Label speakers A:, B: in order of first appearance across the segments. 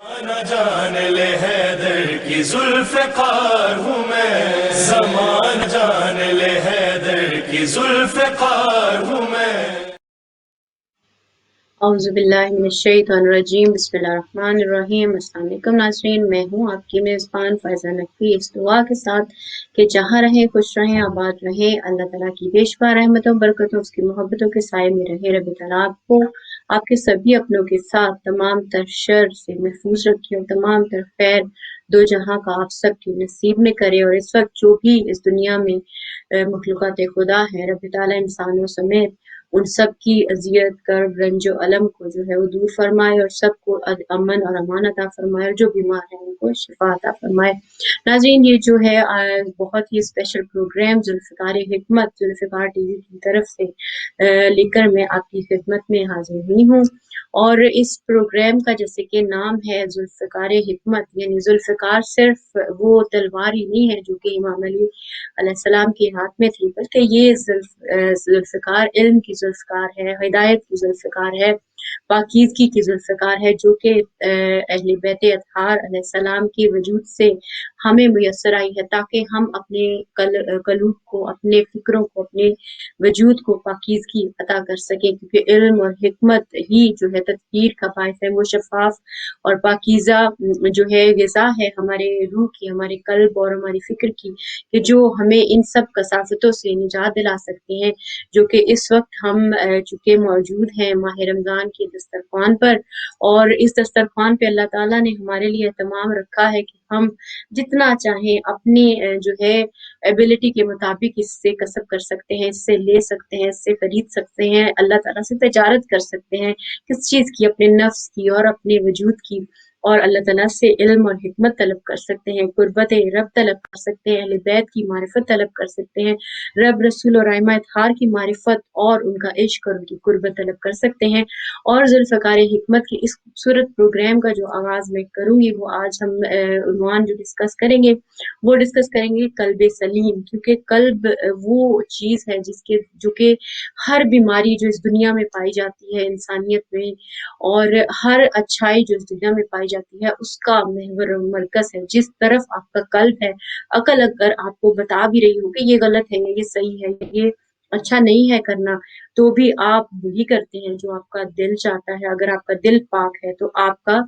A: نہ جان لے حیدر کی ذوالفقار ہوں میں، زمان جان لے حیدر کی ذوالفقار ہوں میں۔
B: اعوذ باللہ من الشیطان الرجیم، بسم اللہ الرحمن الرحیم۔ السلام علیکم ناظرین، میں ہوں آپ کی میزبان فائزہ نقوی، اس دعا کے ساتھ کہ جہاں رہیں خوش رہیں آباد رہیں، اللہ تعالیٰ کی بے شمار رحمتوں برکتوں اس کی محبتوں کے سائے میں رہے۔ رب تعالیٰ آپ کو آپ کے سبھی اپنوں کے ساتھ تمام تر شر سے محفوظ رکھے اور تمام تر خیر دو جہاں کا آپ سب کی نصیب میں کرے۔ اور اس وقت جو بھی اس دنیا میں مخلوقات خدا ہے، رب تعالیٰ انسانوں سمیت ان سب کی اذیت، کرب، رنج و الم کو جو ہے وہ دور فرمائے اور سب کو امن اور امان عطا فرمائے، اور جو بیمار ہیں ان کو شفا عطا فرمائے۔ ناظرین، یہ جو ہے بہت ہی اسپیشل پروگرام ذوالفقار حکمت ذوالفقار ٹی وی کی طرف سے لے کر میں آپ کی خدمت میں حاضر ہوئی ہوں، اور اس پروگرام کا جیسے کہ نام ہے ذوالفقار حکمت، یعنی ذوالفقار صرف وہ تلوار ہی نہیں ہے جو کہ امام علی علیہ السلام کے ہاتھ میں تھی، بلکہ یہ ذوالفقار علم کی ذوالفقار ہے، ہدایت کی ذوالفقار ہے، پاکیزگی کی ذوالفقار ہے، جو کہ اہل بیت اطہار علیہ السلام کے وجود سے ہمیں میسر آئی ہے، تاکہ ہم اپنے قلوب کو، اپنے فکروں کو، اپنے وجود کو پاکیزگی عطا کر سکیں، کیونکہ علم اور حکمت ہی جو ہے تطہیر کا باعث ہے، وہ شفاف اور پاکیزہ جو ہے غذا ہے ہمارے روح کی، ہمارے قلب اور ہماری فکر کی، کہ جو ہمیں ان سب کثافتوں سے نجات دلا سکتے ہیں، جو کہ اس وقت ہم چونکہ موجود ہیں ماہ رمضان کے دسترخوان پر، اور اس دسترخوان پہ اللہ تعالیٰ نے ہمارے لیے اہتمام رکھا ہے کہ ہم جتنا چاہیں اپنی جو ہے ایبلٹی کے مطابق اس سے کسب کر سکتے ہیں، اس سے لے سکتے ہیں، اس سے خرید سکتے ہیں، اللہ تعالیٰ سے تجارت کر سکتے ہیں، کس چیز کی؟ اپنے نفس کی اور اپنے وجود کی، اور اللہ تعالیٰ سے علم اور حکمت طلب کر سکتے ہیں، قربت رب طلب کر سکتے ہیں، اہل بیت کی معرفت طلب کر سکتے ہیں، رب، رسول اور ائمہ اطہار کی معرفت اور ان کا عشق اور ان کی قربت طلب کر سکتے ہیں۔ اور ذوالفقار حکمت کی اس خوبصورت پروگرام کا جو آغاز میں کروں گی، وہ آج ہم عنوان جو ڈسکس کریں گے وہ ڈسکس کریں گے قلب سلیم، کیونکہ قلب وہ چیز ہے جو کہ ہر بیماری جو اس دنیا میں پائی جاتی ہے انسانیت میں، اور ہر اچھائی جو اس دنیا میں پائی جاتی ہے، اس کا محور و مرکز ہے۔ جس طرف آپ کا قلب ہے، عقل اگر آپ کو بتا بھی رہی ہو کہ یہ غلط ہے یا یہ صحیح ہے، یہ اچھا نہیں ہے کرنا، تو بھی آپ وہی کرتے ہیں جو آپ کا دل چاہتا ہے۔ اگر آپ کا دل پاک ہے تو آپ کا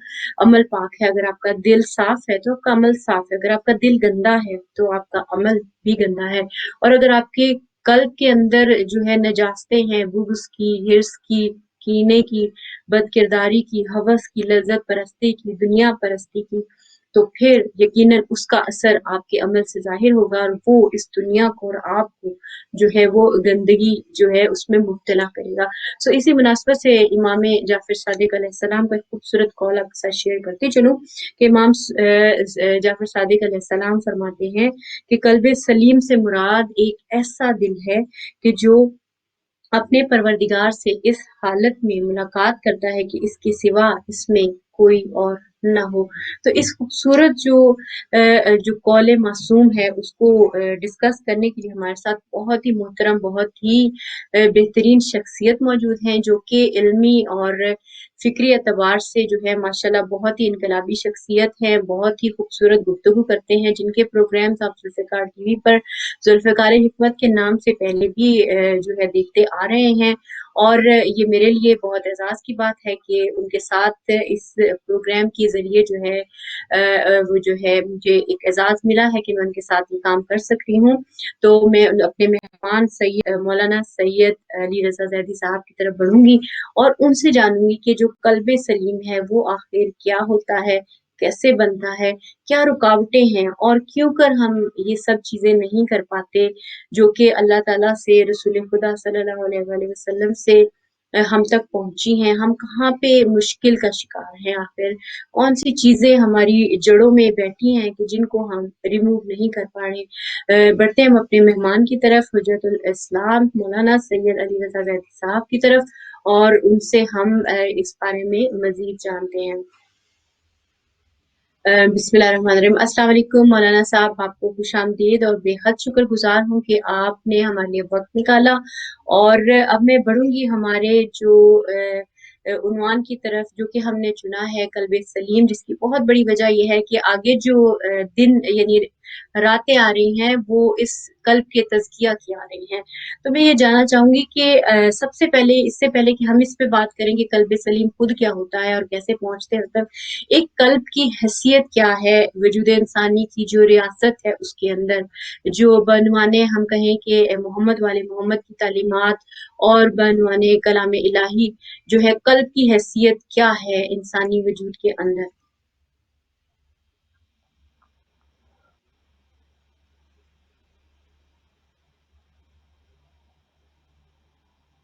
B: عمل پاک ہے، اگر آپ کا دل صاف ہے تو آپ کا عمل صاف ہے، اگر آپ کا دل گندا ہے تو آپ کا عمل بھی گندا ہے۔ اور اگر آپ کے قلب کے اندر جو ہے نجاستیں ہیں، بغض کی، حرص کی، کینے کی، بد کرداری کی، ہوس کی، لذت پرستی کی، دنیا پرستی کی، تو پھر یقیناً اس کا اثر آپ کے عمل سے ظاہر ہوگا، اور وہ اس دنیا کو اور آپ کو جو ہے وہ گندگی جو ہے اس میں مبتلا کرے گا۔ سو اسی مناسبت سے امام جعفر صادق علیہ السلام کا ایک خوبصورت قول آپ کے ساتھ شیئر کرتی چلوں، کہ امام جعفر صادق علیہ السلام فرماتے ہیں کہ قلب سلیم سے مراد ایک ایسا دل ہے کہ جو اپنے پروردگار سے اس حالت میں ملاقات کرتا ہے کہ اس کے سوا اس میں کوئی اور نہ ہو۔ تو اس خوبصورت جو قول معصوم ہے اس کو ڈسکس کرنے کے لیے ہمارے ساتھ بہت ہی محترم، بہت ہی بہترین شخصیت موجود ہیں، جو کہ علمی اور فکری اعتبار سے جو ہے ماشاءاللہ بہت ہی انقلابی شخصیت ہیں، بہت ہی خوبصورت گفتگو کرتے ہیں، جن کے پروگرامز آپ ذوالفقار ٹی وی پر ذوالفقار حکمت کے نام سے پہلے بھی جو ہے دیکھتے آ رہے ہیں، اور یہ میرے لیے بہت اعزاز کی بات ہے کہ ان کے ساتھ اس پروگرام کے ذریعے جو ہے وہ جو ہے مجھے ایک اعزاز ملا ہے کہ میں ان کے ساتھ یہ کام کر سکتی ہوں۔ تو میں اپنے مہمان مولانا سید علی رضا زیدی صاحب کی طرف بڑھوں گی اور ان سے جانوں گی کہ جو قلب سلیم ہے وہ آخر کیا ہوتا ہے، کیسے بنتا ہے، کیا رکاوٹیں ہیں، اور کیوں کر ہم یہ سب چیزیں نہیں کر پاتے جو کہ اللہ تعالیٰ سے، رسول خدا صلی اللہ علیہ وآلہ وسلم سے ہم تک پہنچی ہیں۔ ہم کہاں پہ مشکل کا شکار ہیں، آخر کون سی چیزیں ہماری جڑوں میں بیٹھی ہیں کہ جن کو ہم ریموو نہیں کر پا رہے۔ بڑھتے ہیں ہم اپنے مہمان کی طرف، حجت الاسلام مولانا سید علی رضا زیدی صاحب کی طرف، اور ان سے ہم اس بارے میں مزید جانتے ہیں۔ بسم اللہ الرحمن الرحیم۔ السلام علیکم مولانا صاحب، آپ کو خوش آمدید، اور بے حد شکر گزار ہوں کہ آپ نے ہمارے لیے وقت نکالا۔ اور اب میں بڑھوں گی ہمارے جو عنوان کی طرف جو کہ ہم نے چنا ہے قلب سلیم، جس کی بہت بڑی وجہ یہ ہے کہ آگے جو دن یعنی راتیں آ رہی ہیں وہ اس قلب کے تزکیہ کی آ رہی ہیں۔ تو میں یہ جاننا چاہوں گی کہ سب سے پہلے، اس سے پہلے کہ ہم اس پہ بات کریں کہ قلب سلیم خود کیا ہوتا ہے اور کیسے پہنچتے ہیں تک، ایک قلب کی حیثیت کیا ہے وجود انسانی کی جو ریاست ہے اس کے اندر، جو بعنوان ہم کہیں کہ محمد والے محمد کی تعلیمات اور بعنوان کلام الہی جو ہے قلب کی حیثیت کیا ہے انسانی وجود کے اندر؟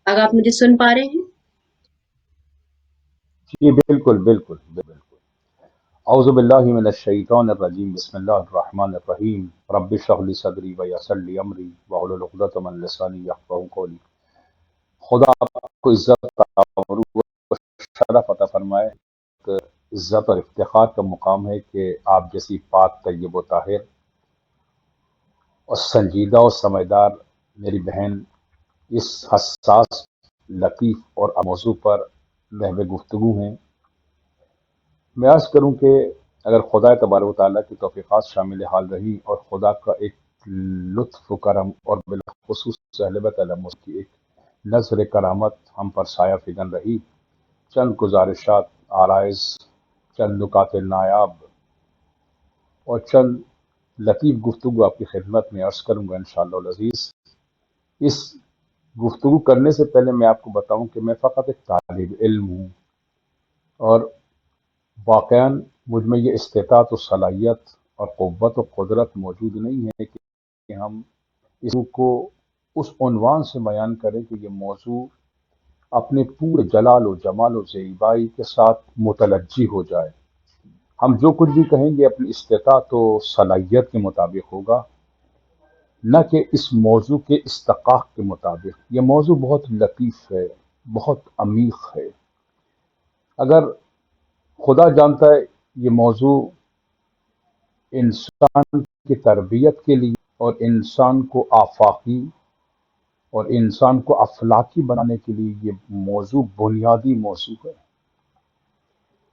B: اگر آپ مجھے سن پا رہے ہیں۔
C: جی بالکل بالکل بالکل۔ اعوذ باللہ من الشیطان الرجیم، بسم اللہ الرحمن الرحیم، رب اشرح لی صدری ویسر لی امری واحلل عقدۃ من لسانی یفقہوا قولی۔ خدا آپ کو عزت اور شرف عطا فرمائے۔ ایک عزت اور افتخار کا مقام ہے کہ آپ جیسی پاک، طیب و طاہر اور سنجیدہ اور سمجھدار میری بہن اس حساس، لطیف اور موضوع پر محو گفتگو ہیں۔ میں عرض کروں کہ اگر خدا تبارک و تعالیٰ کی توفیقات شامل حال رہی اور خدا کا ایک لطف و کرم اور بالخصوص اہل بیت علیہ السلام کی ایک نظر کرامت ہم پر سایہ فگن رہی، چند گزارشات، آرائز، چند نکات نایاب اور چند لطیف گفتگو آپ کی خدمت میں عرض کروں گا انشاءاللہ العزیز۔ اس گفتگو کرنے سے پہلے میں آپ کو بتاؤں کہ میں فقط ایک طالب علم ہوں، اور واقعاً مجھ میں یہ استطاعت و صلاحیت اور قوت و قدرت موجود نہیں ہے کہ ہم اس کو اس عنوان سے بیان کریں کہ یہ موضوع اپنے پورے جلال و جمال و زیبائی کے ساتھ متلجی ہو جائے۔ ہم جو کچھ بھی کہیں گے اپنی استطاعت و صلاحیت کے مطابق ہوگا، نہ کہ اس موضوع کے استحقاق کے مطابق۔ یہ موضوع بہت لطیف ہے، بہت عمیق ہے۔ اگر خدا جانتا ہے یہ موضوع انسان کی تربیت کے لیے اور انسان کو آفاقی اور انسان کو افلاکی بنانے کے لیے یہ موضوع بنیادی موضوع ہے۔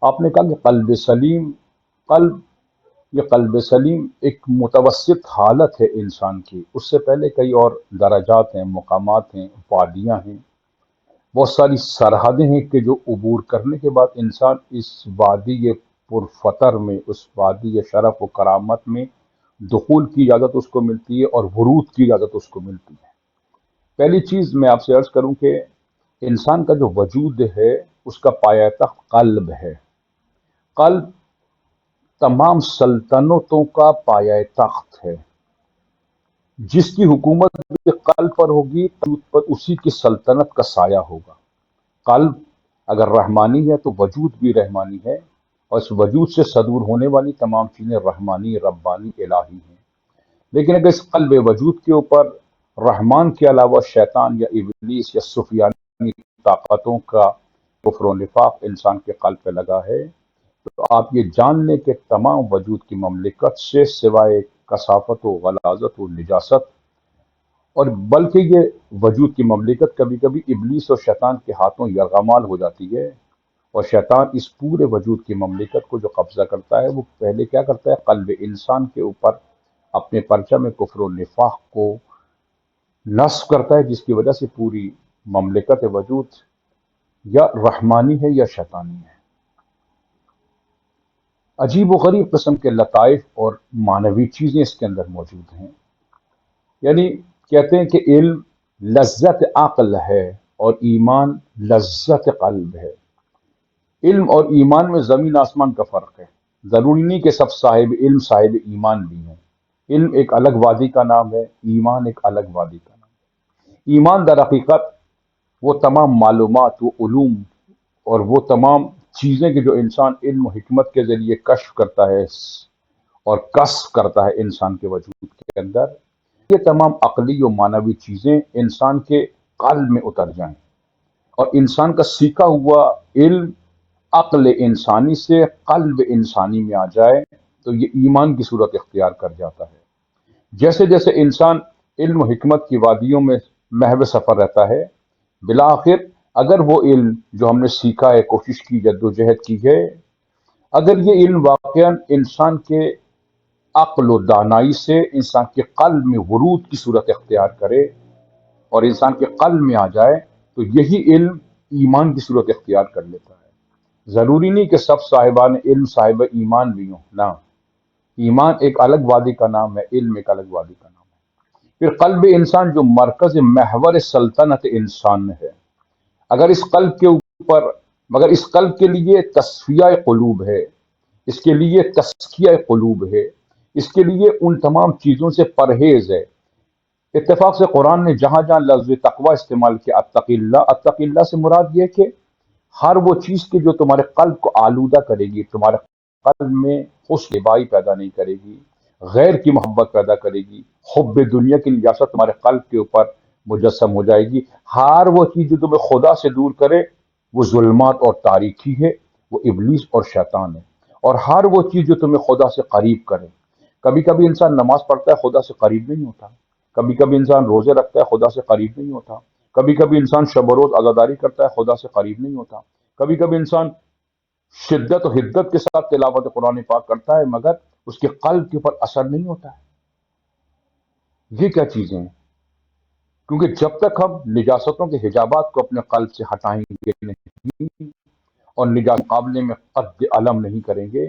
C: آپ نے کہا کہ قلب سلیم، قلب سلیم ایک متوسط حالت ہے انسان کی، اس سے پہلے کئی اور درجات ہیں، مقامات ہیں، وادیاں ہیں، بہت ساری سرحدیں ہیں کہ جو عبور کرنے کے بعد انسان اس وادی پرفتر میں، اس وادی شرف و کرامت میں دخول کی اجازت اس کو ملتی ہے اور ورود کی اجازت اس کو ملتی ہے۔ پہلی چیز میں آپ سے عرض کروں کہ انسان کا جو وجود ہے اس کا پایہ تخت قلب ہے۔ قلب تمام سلطنتوں کا پایہ تخت ہے۔ جس کی حکومت بھی قلب پر ہوگی پر اسی کی سلطنت کا سایہ ہوگا۔ قلب اگر رحمانی ہے تو وجود بھی رحمانی ہے، اور اس وجود سے صدور ہونے والی تمام چیزیں رحمانی، ربانی، الہی ہیں۔ لیکن اگر اس قلب وجود کے اوپر رحمان کے علاوہ شیطان یا ابلیس یا سفیانی طاقتوں کا کفر و نفاق انسان کے قلب پہ لگا ہے، تو آپ یہ جان لیں کہ تمام وجود کی مملکت سے سوائے کثافت و غلاظت و نجاست، اور بلکہ یہ وجود کی مملکت کبھی کبھی ابلیس اور شیطان کے ہاتھوں یرغمال ہو جاتی ہے، اور شیطان اس پورے وجود کی مملکت کو جو قبضہ کرتا ہے وہ پہلے کیا کرتا ہے؟ قلب انسان کے اوپر اپنے پرچم کفر و نفاق کو نصب کرتا ہے، جس کی وجہ سے پوری مملکت وجود یا رحمانی ہے یا شیطانی ہے۔ عجیب و غریب قسم کے لطائف اور معنوی چیزیں اس کے اندر موجود ہیں۔ یعنی کہتے ہیں کہ علم لذت عقل ہے اور ایمان لذت قلب ہے۔ علم اور ایمان میں زمین آسمان کا فرق ہے۔ ضروری نہیں کہ سب صاحب علم صاحب ایمان بھی ہیں۔ علم ایک الگ وادی کا نام ہے، ایمان ایک الگ وادی کا نام ہے۔ ایمان در حقیقت وہ تمام معلومات، وہ علوم اور وہ تمام چیزیں کہ جو انسان علم و حکمت کے ذریعے کشف کرتا ہے اور کسب کرتا ہے انسان کے وجود کے اندر، یہ تمام عقلی و معنوی چیزیں انسان کے قلب میں اتر جائیں اور انسان کا سیکھا ہوا علم عقل انسانی سے قلب انسانی میں آ جائے تو یہ ایمان کی صورت اختیار کر جاتا ہے۔ جیسے جیسے انسان علم و حکمت کی وادیوں میں محو سفر رہتا ہے، بالآخر اگر وہ علم جو ہم نے سیکھا ہے، کوشش کی، جدوجہد کی ہے، اگر یہ علم واقعا انسان کے عقل و دانائی سے انسان کے قلب میں ورود کی صورت اختیار کرے اور انسان کے قلب میں آ جائے، تو یہی علم ایمان کی صورت اختیار کر لیتا ہے۔ ضروری نہیں کہ سب صاحبان علم صاحب ایمان بھی ہوں، نہ، ایمان ایک الگ وادی کا نام ہے، علم ایک الگ وادی کا نام ہے۔ پھر قلب انسان جو مرکز محور سلطنت انسان ہے، اگر اس قلب کے اوپر، مگر اس قلب کے لیے تصفیہ قلوب ہے، اس کے لیے تزکیہ قلوب ہے، اس کے لیے ان تمام چیزوں سے پرہیز ہے۔ اتفاق سے قرآن نے جہاں جہاں لفظ تقوی استعمال کیا، اتق اللہ سے مراد یہ کہ ہر وہ چیز کی جو تمہارے قلب کو آلودہ کرے گی، تمہارے قلب میں حسن بائی پیدا نہیں کرے گی، غیر کی محبت پیدا کرے گی، حب دنیا کی لیاست تمہارے قلب کے اوپر مجسم ہو جائے گی، ہر وہ چیز جو تمہیں خدا سے دور کرے وہ ظلمات اور تاریکی ہے، وہ ابلیس اور شیطان ہے، اور ہر وہ چیز جو تمہیں خدا سے قریب کرے۔ کبھی کبھی انسان نماز پڑھتا ہے، خدا سے قریب نہیں ہوتا، کبھی کبھی انسان روزے رکھتا ہے، خدا سے قریب نہیں ہوتا، کبھی کبھی انسان شب و روز عزاداری کرتا ہے، خدا سے قریب نہیں ہوتا، کبھی کبھی انسان شدت و حدت کے ساتھ تلاوت قرآن پاک کرتا ہے مگر اس کے قلب کے اوپر اثر نہیں ہوتا ہے۔ یہ کیا چیزیں ہیں؟ کیونکہ جب تک ہم نجاستوں کے حجابات کو اپنے قلب سے ہٹائیں گے نہیں اور نجاست مقابلے میں قد علم نہیں کریں گے،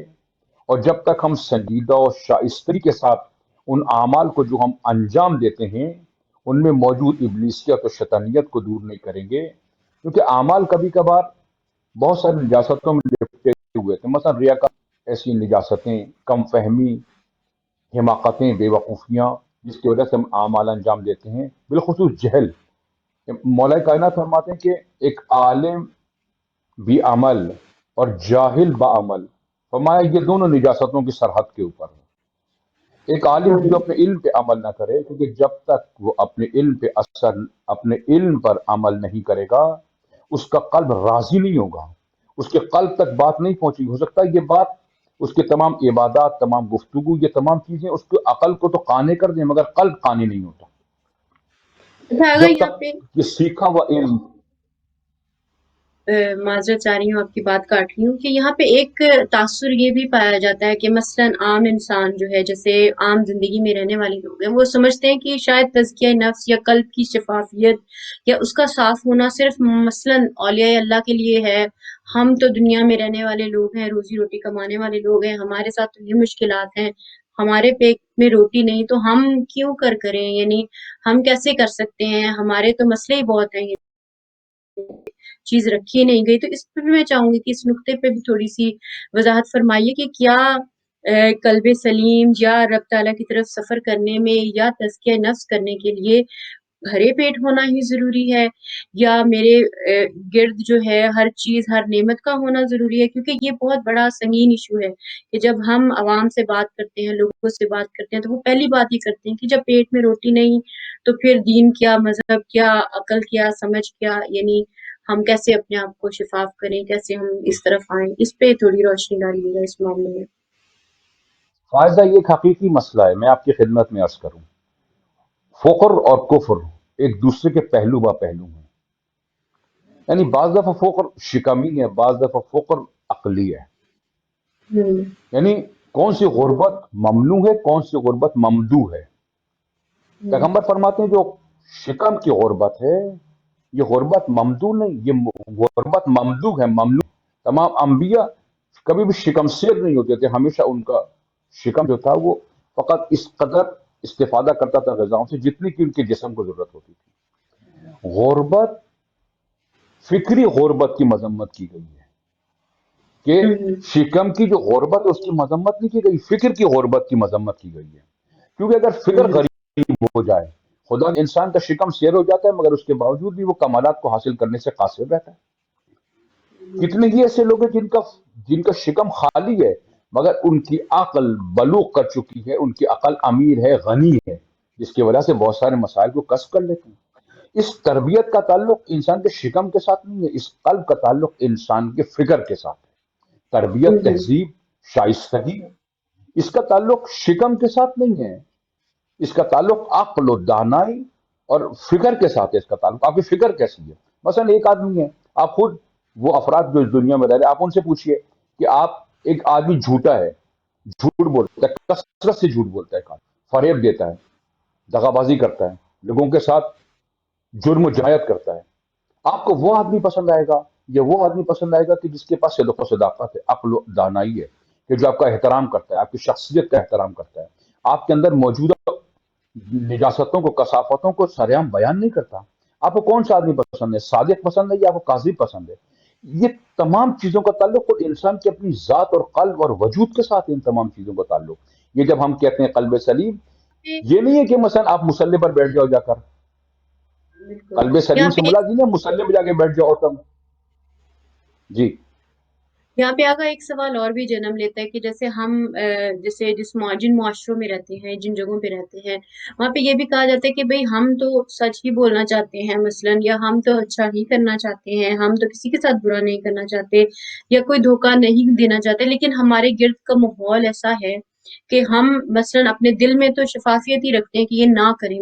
C: اور جب تک ہم سنجیدہ اور شائستگی کے ساتھ ان اعمال کو جو ہم انجام دیتے ہیں ان میں موجود ابلیسیت اور شیطانیت کو دور نہیں کریں گے، کیونکہ اعمال کبھی کبھار بہت ساری نجاستوں میں لپٹے ہوئے تھے، مثلا ریاکار ایسی نجاستیں، کم فہمی، حماقتیں، بے وقوفیاں، جس کی وجہ سے ہم اعمال انجام دیتے ہیں، بالخصوص جہل۔ مولا کائنات فرماتے ہیں کہ ایک عالم بھی عمل اور جاہل با عمل، فرمایا یہ دونوں نجاستوں کی سرحد کے اوپر ہیں۔ ایک عالم جو اپنے علم پہ عمل نہ کرے، کیونکہ جب تک وہ اپنے علم پر عمل نہیں کرے گا اس کا قلب راضی نہیں ہوگا، اس کے قلب تک بات نہیں پہنچے گی۔ ہو سکتا ہے یہ بات، اس کے تمام عبادات، تمام گفتگو، یہ تمام چیزیں اس کے عقل کو تو قانع کر دیں مگر قلب قانع نہیں ہوتا
B: اچھا، اگر
C: جب
B: یہاں
C: تک
B: پہ
C: یہ سیکھا ہوا علم۔
B: معذرت چاہ رہی ہوں، آپ کی بات کاٹ رہی ہوں کہ یہاں پہ ایک تاثر یہ بھی پایا جاتا ہے کہ مثلاً عام انسان جو ہے، جیسے عام زندگی میں رہنے والے لوگ ہیں، وہ سمجھتے ہیں کہ شاید تزکیہ نفس یا قلب کی شفافیت یا اس کا صاف ہونا صرف مثلاً اولیاء اللہ کے لیے ہے۔ ہم تو دنیا میں رہنے والے لوگ ہیں، روزی روٹی کمانے والے لوگ ہیں، ہمارے ساتھ تو یہ مشکلات ہیں، ہمارے پیٹ میں روٹی نہیں تو ہم کیوں کریں، یعنی ہم کیسے کر سکتے ہیں، ہمارے تو مسئلے ہی بہت ہیں، چیز رکھی نہیں گئی۔ تو اس پہ بھی میں چاہوں گی کہ اس نقطے پہ بھی تھوڑی سی وضاحت فرمائیے کہ کیا قلب سلیم یا رب تعالیٰ کی طرف سفر کرنے میں یا تزکیہ نفس کرنے کے لیے بھرے پیٹ ہونا ہی ضروری ہے، یا میرے گرد جو ہے ہر چیز، ہر نعمت کا ہونا ضروری ہے؟ کیونکہ یہ بہت بڑا سنگین ایشو ہے کہ جب ہم عوام سے بات کرتے ہیں، لوگوں سے بات کرتے ہیں، تو وہ پہلی بات یہ کرتے ہیں کہ جب پیٹ میں روٹی نہیں تو پھر دین کیا، مذہب کیا، عقل کیا، سمجھ کیا، یعنی ہم کیسے اپنے آپ کو شفاف کریں، کیسے ہم اس طرف آئیں؟ اس پہ تھوڑی روشنی ڈالیے گا اس معاملے میں۔
C: فائدہ یہ ایک حقیقی مسئلہ ہے، میں آپ کی خدمت میں عرض کروں۔ فقر اور کفر ایک دوسرے کے پہلو با پہلو ہیں، یعنی بعض دفعہ فقر شکمی ہے، بعض دفعہ فقر عقلی ہے۔
B: ہوں
C: یعنی کون سی غربت ممنوع ہے، کون سی غربت ممدوح ہے۔
B: ہوں
C: پیغمبر فرماتے ہیں جو شکم کی غربت ہے یہ غربت ممدوح نہیں، یہ غربت ممدوح ہے، ممنوع۔ تمام انبیاء کبھی بھی شکم سیر نہیں ہوتے تھے، ہمیشہ ان کا شکم جو تھا وہ فقط اس قدر استفادہ کرتا تھا غذاؤں سے جتنی کہ ان کے جسم کو ضرورت ہوتی تھی۔ غربت، فکری غربت کی مذمت کی گئی ہے کہ
B: ہوں
C: شکم کی جو غربت ہے اس کی مذمت نہیں کی گئی، فکر کی غربت کی مذمت کی گئی ہے۔ کیونکہ اگر فکر
B: ہوں
C: غریب ہو جائے، خدا انسان کا شکم سیر ہو جاتا ہے مگر اس کے باوجود بھی وہ کمالات کو حاصل کرنے سے قاصر رہتا ہے۔ کتنے ہی ایسے لوگ ہیں جن کا شکم خالی ہے مگر ان کی عقل بلوغ کر چکی ہے، ان کی عقل امیر ہے، غنی ہے، جس کی وجہ سے بہت سارے مسائل کو کسب کر لیتے ہیں۔ اس تربیت کا تعلق انسان کے شکم کے ساتھ نہیں ہے، اس قلب کا تعلق انسان کے فکر کے ساتھ ہے۔ تربیت،
B: ہوں
C: تہذیب، شائستگی، اس کا تعلق شکم کے ساتھ نہیں ہے، اس کا تعلق عقل و دانائی اور فکر کے ساتھ ہے۔ اس کا تعلق آپ کی فکر کیسی ہے، مثلا ایک آدمی ہے، آپ خود وہ افراد جو اس دنیا میں رہ رہے ہیں، آپ ان سے پوچھئے کہ آپ، ایک آدمی جھوٹا ہے، جھوٹ بولتا ہے، کثرت سے جھوٹ بولتا ہے، فریب دیتا ہے، دغا بازی کرتا ہے، لوگوں کے ساتھ جرم و جنایت کرتا ہے، آپ کو وہ آدمی پسند آئے گا یا وہ آدمی پسند آئے گا کہ جس کے پاس صدق و صداقت ہے، عقل و دانائی ہے، کہ جو آپ کا احترام کرتا ہے، آپ کی شخصیت کا احترام کرتا ہے، آپ کے اندر موجودہ نجاستوں کو، کثافتوں کو سرعام بیان نہیں کرتا؟ آپ کو کون سا آدمی پسند ہے؟ صادق پسند ہے یا آپ کو کاذب پسند ہے؟ یہ تمام چیزوں کا تعلق اور انسان کی اپنی ذات اور قلب اور وجود کے ساتھ ان تمام چیزوں کا تعلق. یہ جب ہم کہتے ہیں قلب سلیم، یہ نہیں ہے کہ مثلا آپ مصلی پر بیٹھ جاؤ جا کر.
B: بالکل.
C: قلب سلیم
B: یہاں
C: سے
B: پہ
C: مراد نہیں ہے مصلی پہ جا کے بیٹھ جاؤ تم. جی
B: یہاں پہ آگا ایک سوال اور بھی جنم لیتا ہے کہ جیسے ہم جیسے جن معاشروں میں رہتے ہیں، جن جگہوں پہ رہتے ہیں، وہاں پہ یہ بھی کہا جاتا ہے کہ بھئی ہم تو سچ ہی بولنا چاہتے ہیں مثلاً، یا ہم تو اچھا ہی کرنا چاہتے ہیں، ہم تو کسی کے ساتھ برا نہیں کرنا چاہتے یا کوئی دھوکہ نہیں دینا چاہتے، لیکن ہمارے گرد کا ماحول ایسا ہے کہ ہم مثلاً اپنے دل میں تو شفافیت ہی رکھتے ہیں کہ یہ نہ کریں،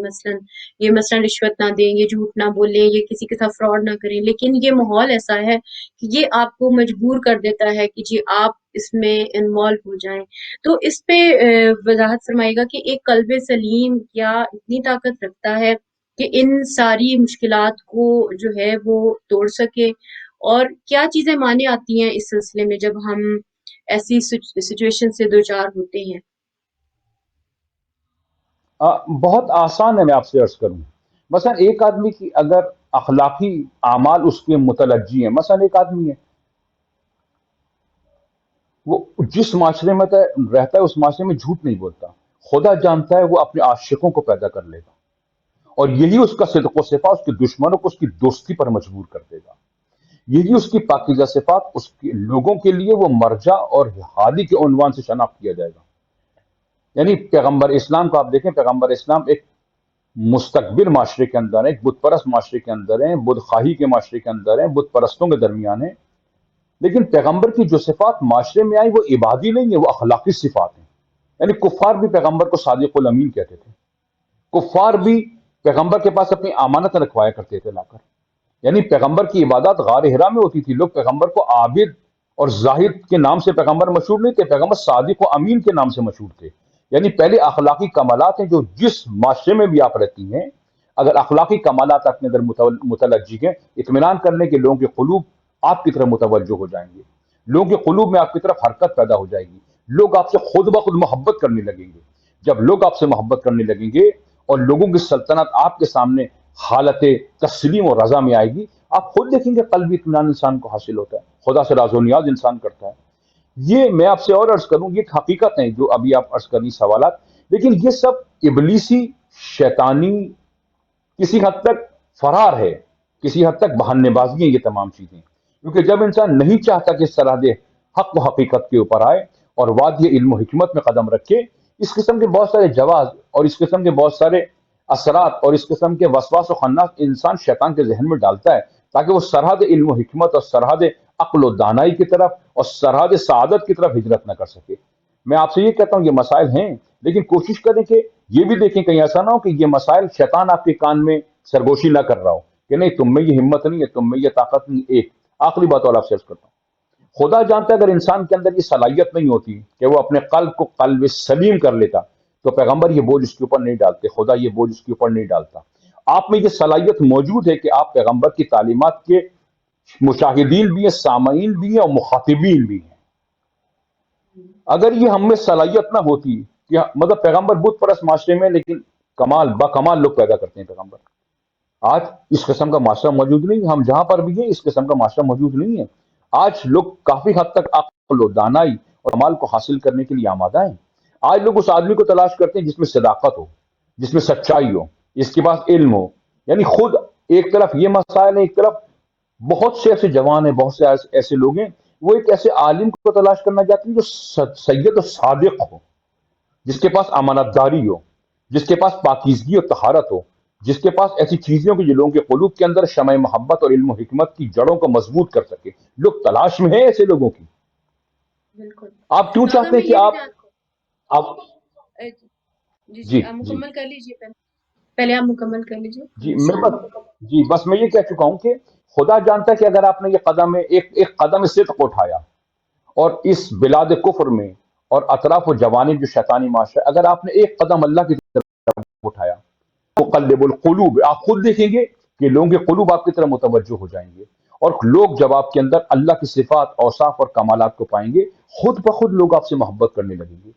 B: یہ مثلاً رشوت نہ دیں، یہ جھوٹ نہ بولیں، یہ کسی کے ساتھ فراڈ نہ کریں، لیکن یہ ماحول ایسا ہے کہ یہ آپ کو مجبور کر دیتا ہے کہ جی آپ اس میں انوالو ہو جائیں. تو اس پہ وضاحت فرمائے گا کہ ایک قلب سلیم کیا اتنی طاقت رکھتا ہے کہ ان ساری مشکلات کو جو ہے وہ توڑ سکے، اور کیا چیزیں مانے آتی ہیں اس سلسلے میں جب ہم ایسی سچویشن سے دوچار ہوتے ہیں؟
C: بہت آسان ہے، میں آپ سے عرض کروں. مثلا ایک آدمی کی اگر اخلاقی اعمال اس کے متلجی ہیں، مثلا ایک آدمی ہے، وہ جس معاشرے میں رہتا ہے اس معاشرے میں جھوٹ نہیں بولتا، خدا جانتا ہے وہ اپنے عاشقوں کو پیدا کر لے گا، اور یہی اس کا صدق و صفا اس کے دشمنوں کو اس کی دوستی پر مجبور کر دے گا. یہی اس کی پاکیزہ صفات اس کے لوگوں کے لیے وہ مرجع اور ہادی کے عنوان سے شناخت کیا جائے گا. یعنی پیغمبر اسلام کو آپ دیکھیں، پیغمبر اسلام ایک مستقبر معاشرے کے اندر ہے، ایک بت پرست معاشرے کے اندر ہیں، بت خواہی کے معاشرے کے اندر ہیں، بت پرستوں کے درمیان ہیں، لیکن پیغمبر کی جو صفات معاشرے میں آئی وہ عبادی نہیں ہے، وہ اخلاقی صفات ہیں. یعنی کفار بھی پیغمبر کو صادق الامین کہتے تھے، کفار بھی پیغمبر کے پاس اپنی امانت رکھوایا کرتے تھے لا کر. یعنی پیغمبر کی عبادات غار حرا میں ہوتی تھی، لوگ پیغمبر کو عابد اور زاہد کے نام سے پیغمبر مشہور نہیں تھے، پیغمبر صادق و امین کے نام سے مشہور تھے. یعنی پہلے اخلاقی کمالات ہیں جو جس معاشرے میں بھی آپ رہتی ہیں، اگر اخلاقی کمالات اپنے اندر متلجی ہیں، اطمینان کرنے کے لوگوں کے قلوب آپ کی طرف متوجہ ہو جائیں گے، لوگوں کے قلوب میں آپ کی طرف حرکت پیدا ہو جائے گی، لوگ آپ سے خود بخود محبت کرنے لگیں گے. جب لوگ آپ سے محبت کرنے لگیں گے اور لوگوں کی سلطنت آپ کے سامنے حالت تسلیم اور رضا میں آئے گی، آپ خود دیکھیں گے قلبی اطمینان انسان کو حاصل ہوتا ہے، خدا سے راز و نیاز انسان کرتا ہے. یہ میں آپ سے اور عرض کروں، یہ حقیقت ہیں جو ابھی آپ عرض کرنی سوالات، لیکن یہ سب ابلیسی، شیطانی، کسی حد تک فرار ہے، کسی حد تک بہانے بازی ہیں یہ تمام چیزیں. کیونکہ جب انسان نہیں چاہتا کہ سرحد حق و حقیقت کے اوپر آئے اور وادی علم و حکمت میں قدم رکھے، اس قسم کے بہت سارے جواز اور اس قسم کے بہت سارے اثرات اور اس قسم کے وسواس و خناس انسان شیطان کے ذہن میں ڈالتا ہے تاکہ وہ سرحد علم و حکمت اور سرحد عقل و دانائی کی طرف اور سرحد سعادت کی طرف ہجرت نہ کر سکے. میں آپ سے یہ کہتا ہوں یہ مسائل ہیں، لیکن کوشش کریں کہ یہ بھی دیکھیں کہیں ایسا نہ ہو کہ یہ مسائل شیطان آپ کے کان میں سرگوشی نہ کر رہا ہو کہ نہیں تم میں یہ ہمت نہیں ہے، تم میں یہ طاقت نہیں. ایک آخری بات اور آپ سے عرض کرتا ہوں، خدا جانتا ہے اگر انسان کے اندر یہ صلاحیت نہیں ہوتی کہ وہ اپنے قلب کو قلب سلیم کر لیتا تو پیغمبر یہ بوجھ اس کے اوپر نہیں ڈالتے، خدا یہ بوجھ اس کے اوپر نہیں ڈالتا. آپ میں یہ صلاحیت موجود ہے کہ آپ پیغمبر کی تعلیمات کے مشاہدین بھی ہیں، سامعین بھی ہیں اور مخاطبین بھی ہیں. اگر یہ ہم میں صلاحیت نہ ہوتی کہ مطلب پیغمبر بت پرست معاشرے میں لیکن کمال با کمال لوگ پیدا کرتے ہیں پیغمبر. آج اس قسم کا معاشرہ موجود نہیں ہے، ہم جہاں پر بھی ہیں اس قسم کا معاشرہ موجود نہیں ہے. آج لوگ کافی حد تک عقل و دانائی اور کمال کو حاصل کرنے کے لیے آمادہ ہیں. آج لوگ اس آدمی کو تلاش کرتے ہیں جس میں صداقت ہو، جس میں سچائی ہو، جس کے پاس علم ہو. یعنی خود ایک طرف یہ مسائل ہے، ایک طرف بہت سے ایسے جوان ہیں، بہت سے ایسے لوگ ہیں، وہ ایک ایسے عالم کو تلاش کرنا چاہتے ہیں جو سید و صادق ہو، جس کے پاس امانت داری ہو، جس کے پاس پاکیزگی اور طہارت ہو، جس کے پاس ایسی چیزیں ہوں کہ جو لوگوں کے قلوب کے اندر شمع محبت اور علم و حکمت کی جڑوں کو مضبوط کر سکے. لوگ تلاش میں ہیں ایسے لوگوں کی.
B: بالکل.
C: آپ کیوں
B: تو اگر
C: چاہتے
B: میں
C: ہیں کہ
B: یہ بھی
C: آپ
B: جی
C: جی
B: آپ
C: جی
B: مکمل کر لیجیے، پہلے آپ مکمل کر لیجیے.
C: جی میں بس میں یہ کہہ چکا ہوں کہ خدا جانتا ہے کہ اگر آپ نے یہ قدم ایک قدم صدق اٹھایا اور اس بلاد کفر میں اور اطراف و جوانب جو شیطانی معاشرہ ہے، اگر آپ نے ایک قدم اللہ کی طرف اٹھایا، مقلب القلوب، آپ خود دیکھیں گے کہ لوگوں کے قلوب آپ کی طرف متوجہ ہو جائیں گے، اور لوگ جب آپ کے اندر اللہ کی صفات، اوصاف اور کمالات کو پائیں گے، خود بخود لوگ آپ سے محبت کرنے لگیں گے،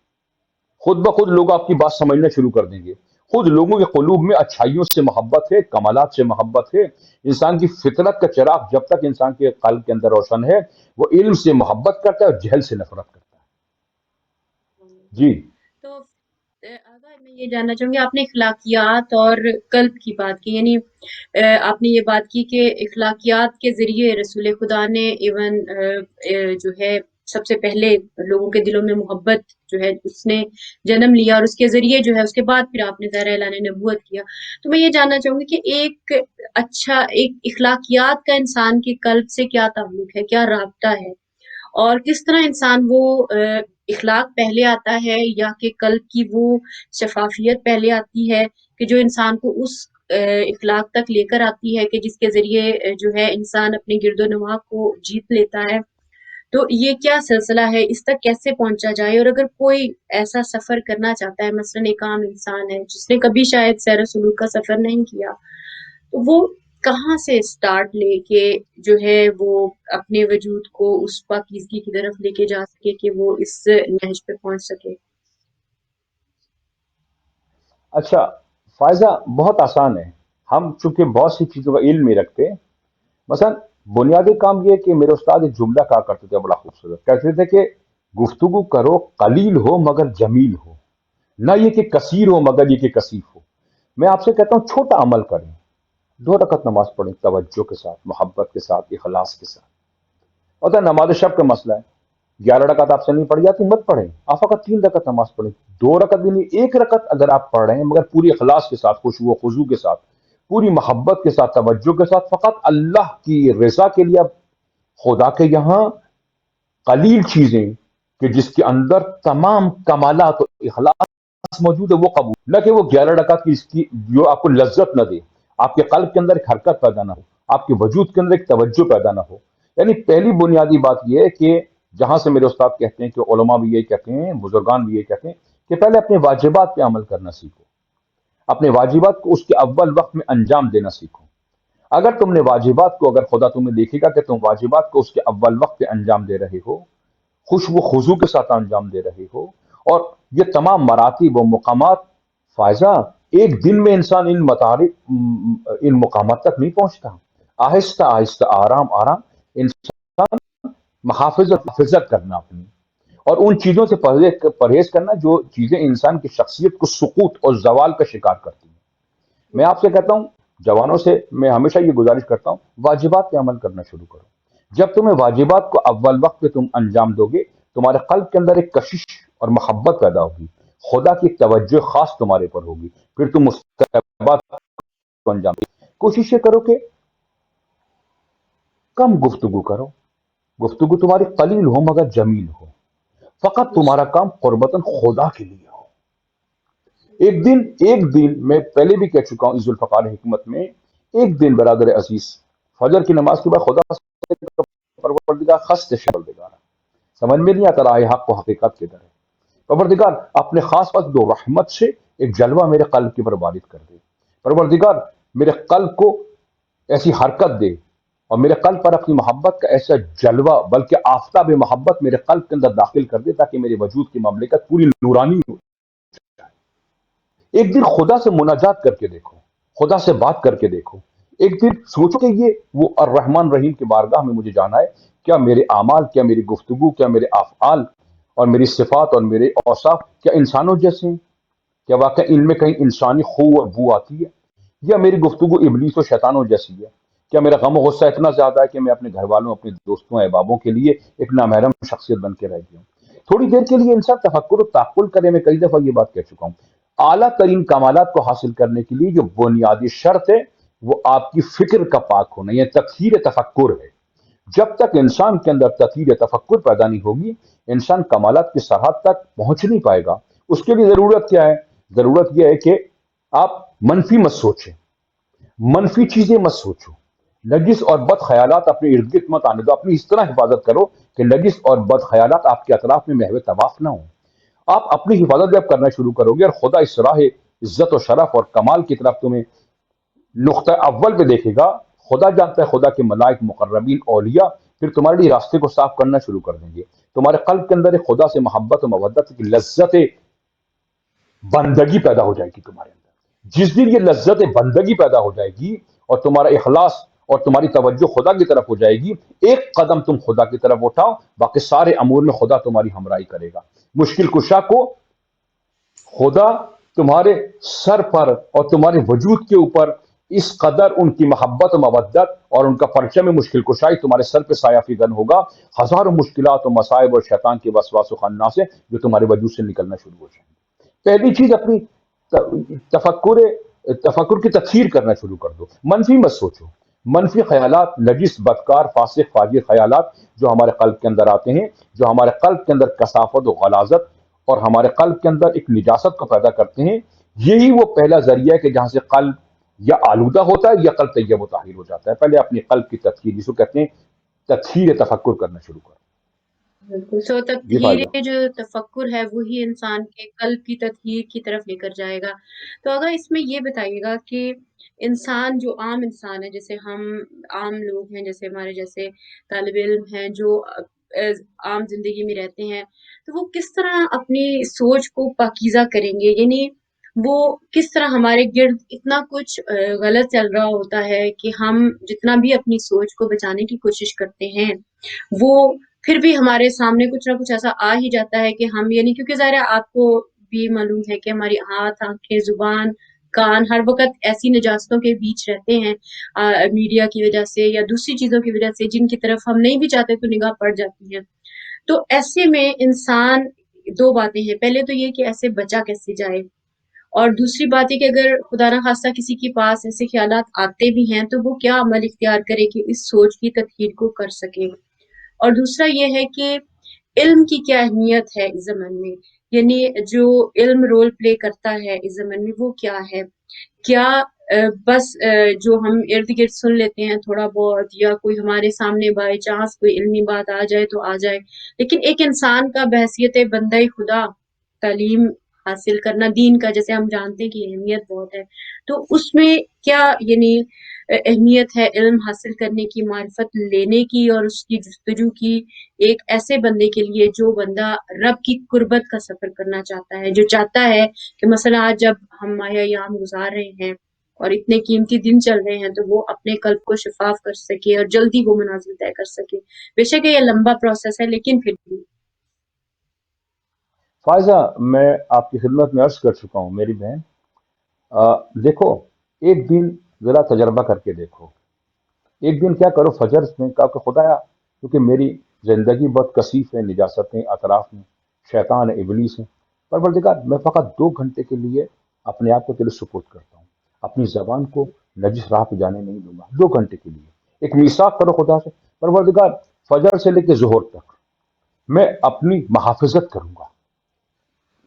C: خود بخود لوگ آپ کی بات سمجھنا شروع کر دیں گے، خود لوگوں کے قلوب میں اچھائیوں سے محبت ہے، کمالات سے محبت ہے۔ انسان کی فطرت کا چراغ جب تک انسان کے قلب کے اندر روشن ہے، وہ علم سے محبت کرتا ہے اور جہل سے نفرت کرتا ہے۔ جی
B: تو آغا میں یہ جاننا چاہوں گی، آپ نے اخلاقیات اور قلب کی بات کی، یعنی آپ نے یہ بات کی کہ اخلاقیات کے ذریعے رسول خدا نے ایون جو ہے سب سے پہلے لوگوں کے دلوں میں محبت جو ہے اس نے جنم لیا، اور اس کے ذریعے جو ہے اس کے بعد پھر آپ نے ظاہر اعلان نبوت کیا۔ تو میں یہ جاننا چاہوں گی کہ ایک اخلاقیات کا انسان کے قلب سے کیا تعلق ہے، کیا رابطہ ہے، اور کس طرح انسان وہ اخلاق پہلے آتا ہے یا کہ قلب کی وہ شفافیت پہلے آتی ہے کہ جو انسان کو اس اخلاق تک لے کر آتی ہے کہ جس کے ذریعے جو ہے انسان اپنے گرد و نواح کو جیت لیتا ہے۔ تو یہ کیا سلسلہ ہے، اس تک کیسے پہنچا جائے؟ اور اگر کوئی ایسا سفر کرنا چاہتا ہے، مثلاً ایک عام انسان ہے جس نے کبھی شاید سیر سلوک کا سفر نہیں کیا، تو وہ کہاں سے سٹارٹ لے کے جو ہے وہ اپنے وجود کو اس پاکیزگی کی طرف لے کے جا سکے کہ وہ اس نہج پہ پہنچ سکے؟
C: اچھا فائزہ، بہت آسان ہے، ہم چونکہ بہت سی چیزوں کا علم نہیں رکھتے۔ مثلا بنیادی کام یہ ہے کہ میرے استاد ایک جملہ کہا کرتے تھے بڑا خوبصورت، کہتے تھے کہ گفتگو کرو قلیل ہو مگر جمیل ہو، نہ یہ کہ کثیر ہو مگر یہ کہ کثیف ہو۔ میں آپ سے کہتا ہوں چھوٹا عمل کریں، 2 رکعت نماز پڑھیں توجہ کے ساتھ، محبت کے ساتھ، اخلاص کے ساتھ۔ اور نماز شب کا مسئلہ ہے، 11 رکعت آپ سے نہیں پڑھی جاتی، مت پڑھیں، آپ فقط 3 رکعت نماز پڑھیں، 2 رکعت بھی نہیں، 1 رکعت اگر آپ پڑھ رہے ہیں مگر پوری اخلاص کے ساتھ، خشوع و خضوع کے ساتھ، پوری محبت کے ساتھ، توجہ کے ساتھ، فقط اللہ کی رضا کے لیے۔ اب خدا کے یہاں قلیل چیزیں کہ جس کے اندر تمام کمالات و اخلاص موجود ہے وہ قبول، نہ کہ وہ 11 رکعت کی اس کی جو آپ کو لذت نہ دے، آپ کے قلب کے اندر ایک حرکت پیدا نہ ہو، آپ کے وجود کے اندر ایک توجہ پیدا نہ ہو۔ یعنی پہلی بنیادی بات یہ ہے کہ جہاں سے میرے استاد کہتے ہیں، کہ علماء بھی یہی کہتے ہیں، بزرگان بھی یہی کہتے ہیں، کہ پہلے اپنے واجبات پہ عمل کرنا سیکھو، اپنے واجبات کو اس کے اول وقت میں انجام دینا سیکھو۔ اگر تم نے واجبات کو، اگر خدا تمہیں دیکھے گا کہ تم واجبات کو اس کے اول وقت پہ انجام دے رہے ہو، خوش و خضوع کے ساتھ انجام دے رہے ہو، اور یہ تمام مراتب و مقامات، فائزہ ایک دن میں انسان ان مقامات تک نہیں پہنچتا، آہستہ آہستہ، آرام آرام انسان محافظت کرنا اپنی، اور ان چیزوں سے پرہیز کرنا جو چیزیں انسان کی شخصیت کو سقوط اور زوال کا شکار کرتی ہیں۔ میں آپ سے کہتا ہوں، جوانوں سے میں ہمیشہ یہ گزارش کرتا ہوں، واجبات پہ عمل کرنا شروع کرو۔ جب تمہیں واجبات کو اول وقت پہ تم انجام دو گے، تمہارے قلب کے اندر ایک کشش اور محبت پیدا ہوگی، خدا کی توجہ خاص تمہارے پر ہوگی، پھر تم مستقبات کو انجام دو۔ کوشش یہ کرو کہ کم گفتگو کرو، گفتگو تمہاری قلیل ہو مگر جمیل ہو، فقط تمہارا کام قربتاً خدا کے لیے ہو۔ ایک دن میں پہلے بھی کہہ چکا ہوں اس ذوالفقار حکمت میں، ایک دن برادر عزیز فجر کی نماز کے بعد خدا سے پروردگار خست پروردگار سمجھ میں نہیں آتا راہ حق و حقیقت کے در ہے، پروردگار اپنے خاص وقت دو رحمت سے ایک جلوہ میرے قلب کے پر وارد کر دے، پروردگار میرے قلب کو ایسی حرکت دے اور میرے قلب پر اپنی محبت کا ایسا جلوہ، بلکہ آفتاب محبت میرے قلب کے اندر داخل کر دے تاکہ میرے وجود کی مملکت پوری نورانی ہو۔ ایک دن خدا سے مناجات کر کے دیکھو، خدا سے بات کر کے دیکھو، ایک دن سوچو کہ یہ وہ الرحمن رحیم کی بارگاہ میں مجھے جانا ہے، کیا میرے اعمال، کیا میری گفتگو، کیا میرے افعال اور میری صفات اور میرے اوصاف کیا انسانوں جیسے ہیں؟ کیا واقعی ان میں کہیں انسانی خو اور بو آتی ہے؟ یا میری گفتگو ابلیس و شیطانوں جیسی ہے؟ کیا میرا غم و غصہ اتنا زیادہ ہے کہ میں اپنے گھر والوں، اپنے دوستوں، احبابوں کے لیے ایک نامحرم شخصیت بن کے رہ گیا ہوں؟ تھوڑی دیر کے لیے انسان تفکر و تعقل کرے، میں کئی دفعہ یہ بات کہہ چکا ہوں، اعلیٰ ترین کمالات کو حاصل کرنے کے لیے جو بنیادی شرط ہے وہ آپ کی فکر کا پاک ہونا، یہ تطہیر تفکر ہے۔ جب تک انسان کے اندر تطہیر تفکر پیدا نہیں ہوگی، انسان کمالات کی سرحد تک پہنچ نہیں پائے گا۔ اس کے لیے ضرورت کیا ہے؟ ضرورت یہ ہے کہ آپ منفی مت سوچیں، منفی چیزیں مت سوچو، نجس اور بد خیالات اپنے ارد گرد مت آنے دو. اپنی اس طرح حفاظت کرو کہ نجس اور بد خیالات آپ کے اطراف میں محو طواف نہ ہوں. آپ اپنی حفاظت جب کرنا شروع کرو گے اور خدا اس راہ عزت و شرف اور کمال کی طرف تمہیں نقطہ اول پہ دیکھے گا. خدا جانتا ہے خدا کے ملائک مقربین اولیاء پھر تمہارے لیے راستے کو صاف کرنا شروع کر دیں گے. تمہارے قلب کے اندر ایک خدا سے محبت و مودت کی لذت بندگی پیدا ہو جائے گی تمہارے اندر. جس دن یہ لذت بندگی پیدا ہو جائے گی اور تمہارا اخلاص اور تمہاری توجہ خدا کی طرف ہو جائے گی، ایک قدم تم خدا کی طرف اٹھاؤ، باقی سارے امور میں خدا تمہاری ہمراہی کرے گا. مشکل کشا کو خدا تمہارے سر پر اور تمہارے وجود کے اوپر اس قدر ان کی محبت و مودت اور ان کا پرچم مشکل کشائی تمہارے سر پہ سایہ فگن ہوگا، ہزاروں مشکلات و مصائب اور شیطان کے وسواس و خناس سے جو تمہارے وجود سے نکلنا شروع ہو جائیں گے. پہلی چیز اپنی تفکر کی تطہیر کرنا شروع کر دو. منفی مت سوچو. منفی خیالات، نجس، بدکار، فاسق، فاجر خیالات جو ہمارے قلب کے اندر آتے ہیں، جو ہمارے قلب کے اندر کثافت و غلاظت اور ہمارے قلب کے اندر ایک نجاست کو پیدا کرتے ہیں، یہی وہ پہلا ذریعہ ہے کہ جہاں سے قلب یا آلودہ ہوتا ہے یا قلب طیب و طاہر ہو جاتا ہے. پہلے اپنی قلب کی تطہیر، جس کو کہتے ہیں تطہیر تفکر، کرنا شروع کرو.
B: بالکل. سو
C: یہ
B: تطہیر
C: فائدہ.
B: جو تفکر ہے وہی انسان کے قلب کی تطہیر کی طرف لے کر جائے گا. تو اگر اس میں یہ بتائیے گا کہ انسان جو عام انسان ہے، جیسے ہم عام لوگ ہیں، جیسے ہمارے جیسے طالب علم ہیں جو عام زندگی میں رہتے ہیں، تو وہ کس طرح اپنی سوچ کو پاکیزہ کریں گے؟ یعنی وہ کس طرح، ہمارے گرد اتنا کچھ غلط چل رہا ہوتا ہے کہ ہم جتنا بھی اپنی سوچ کو بچانے کی کوشش کرتے ہیں، وہ پھر بھی ہمارے سامنے کچھ نہ کچھ ایسا آ ہی جاتا ہے کہ ہم، یعنی کیونکہ ظاہر ہے آپ کو بھی معلوم ہے کہ ہماری ہاتھ، آنکھیں، زبان، کان ہر وقت ایسی نجاستوں کے بیچ رہتے ہیں، میڈیا کی وجہ سے یا دوسری چیزوں کی وجہ سے، جن کی طرف ہم نہیں بھی چاہتے تو نگاہ پڑ جاتی ہے. تو ایسے میں انسان، دو باتیں ہیں. پہلے تو یہ کہ ایسے بچا کیسے جائے، اور دوسری بات یہ کہ اگر خدا نہ خواستہ کسی کے پاس ایسے خیالات آتے بھی ہیں تو وہ کیا عمل اختیار کرے کہ اس سوچ کی تطہیر کو کر سکے. اور دوسرا یہ ہے کہ علم کی کیا اہمیت ہے اس زمانے میں، یعنی جو علم رول پلے کرتا ہے اس زمانے میں وہ کیا ہے. کیا بس جو ہم ارد گرد سن لیتے ہیں تھوڑا بہت، یا کوئی ہمارے سامنے بائی چانس کوئی علمی بات آ جائے تو آ جائے، لیکن ایک انسان کا بحیثیت بندہ خدا تعلیم حاصل کرنا دین کا، جیسے ہم جانتے ہیں کہ اہمیت بہت ہے، تو اس میں کیا یعنی اہمیت ہے علم حاصل کرنے کی، معرفت لینے کی اور اس کی جستجو کی، ایک ایسے بندے کے لیے جو بندہ رب کی قربت کا سفر کرنا چاہتا ہے، جو چاہتا ہے کہ مثلا آج جب ہم ماہ ایام گزار رہے ہیں اور اتنے قیمتی دن چل رہے ہیں تو وہ اپنے قلب کو شفاف کر سکے اور جلدی وہ منازل طے کر سکے. بے شک یہ لمبا پروسیس ہے، لیکن پھر بھی.
C: فائزہ، میں آپ کی خدمت میں عرض کر چکا ہوں میری بہن. دیکھو، ایک دن ذرا تجربہ کر کے دیکھو. ایک دن کیا کرو، فجر میں کہا کہ خدایا، کیونکہ میری زندگی بہت کثیف ہے، نجاستیں اطراف میں، شیطان ہے، ابلیس ہے. پروردگار، میں فقط 2 گھنٹے کے لیے اپنے آپ کو تیرے سپرد کرتا ہوں. اپنی زبان کو نجس راہ پہ جانے نہیں دوں گا 2 گھنٹے کے لیے. ایک میثاق کرو خدا سے، پروردگار فجر سے لے کے ظہر تک میں اپنی محافظت کروں گا،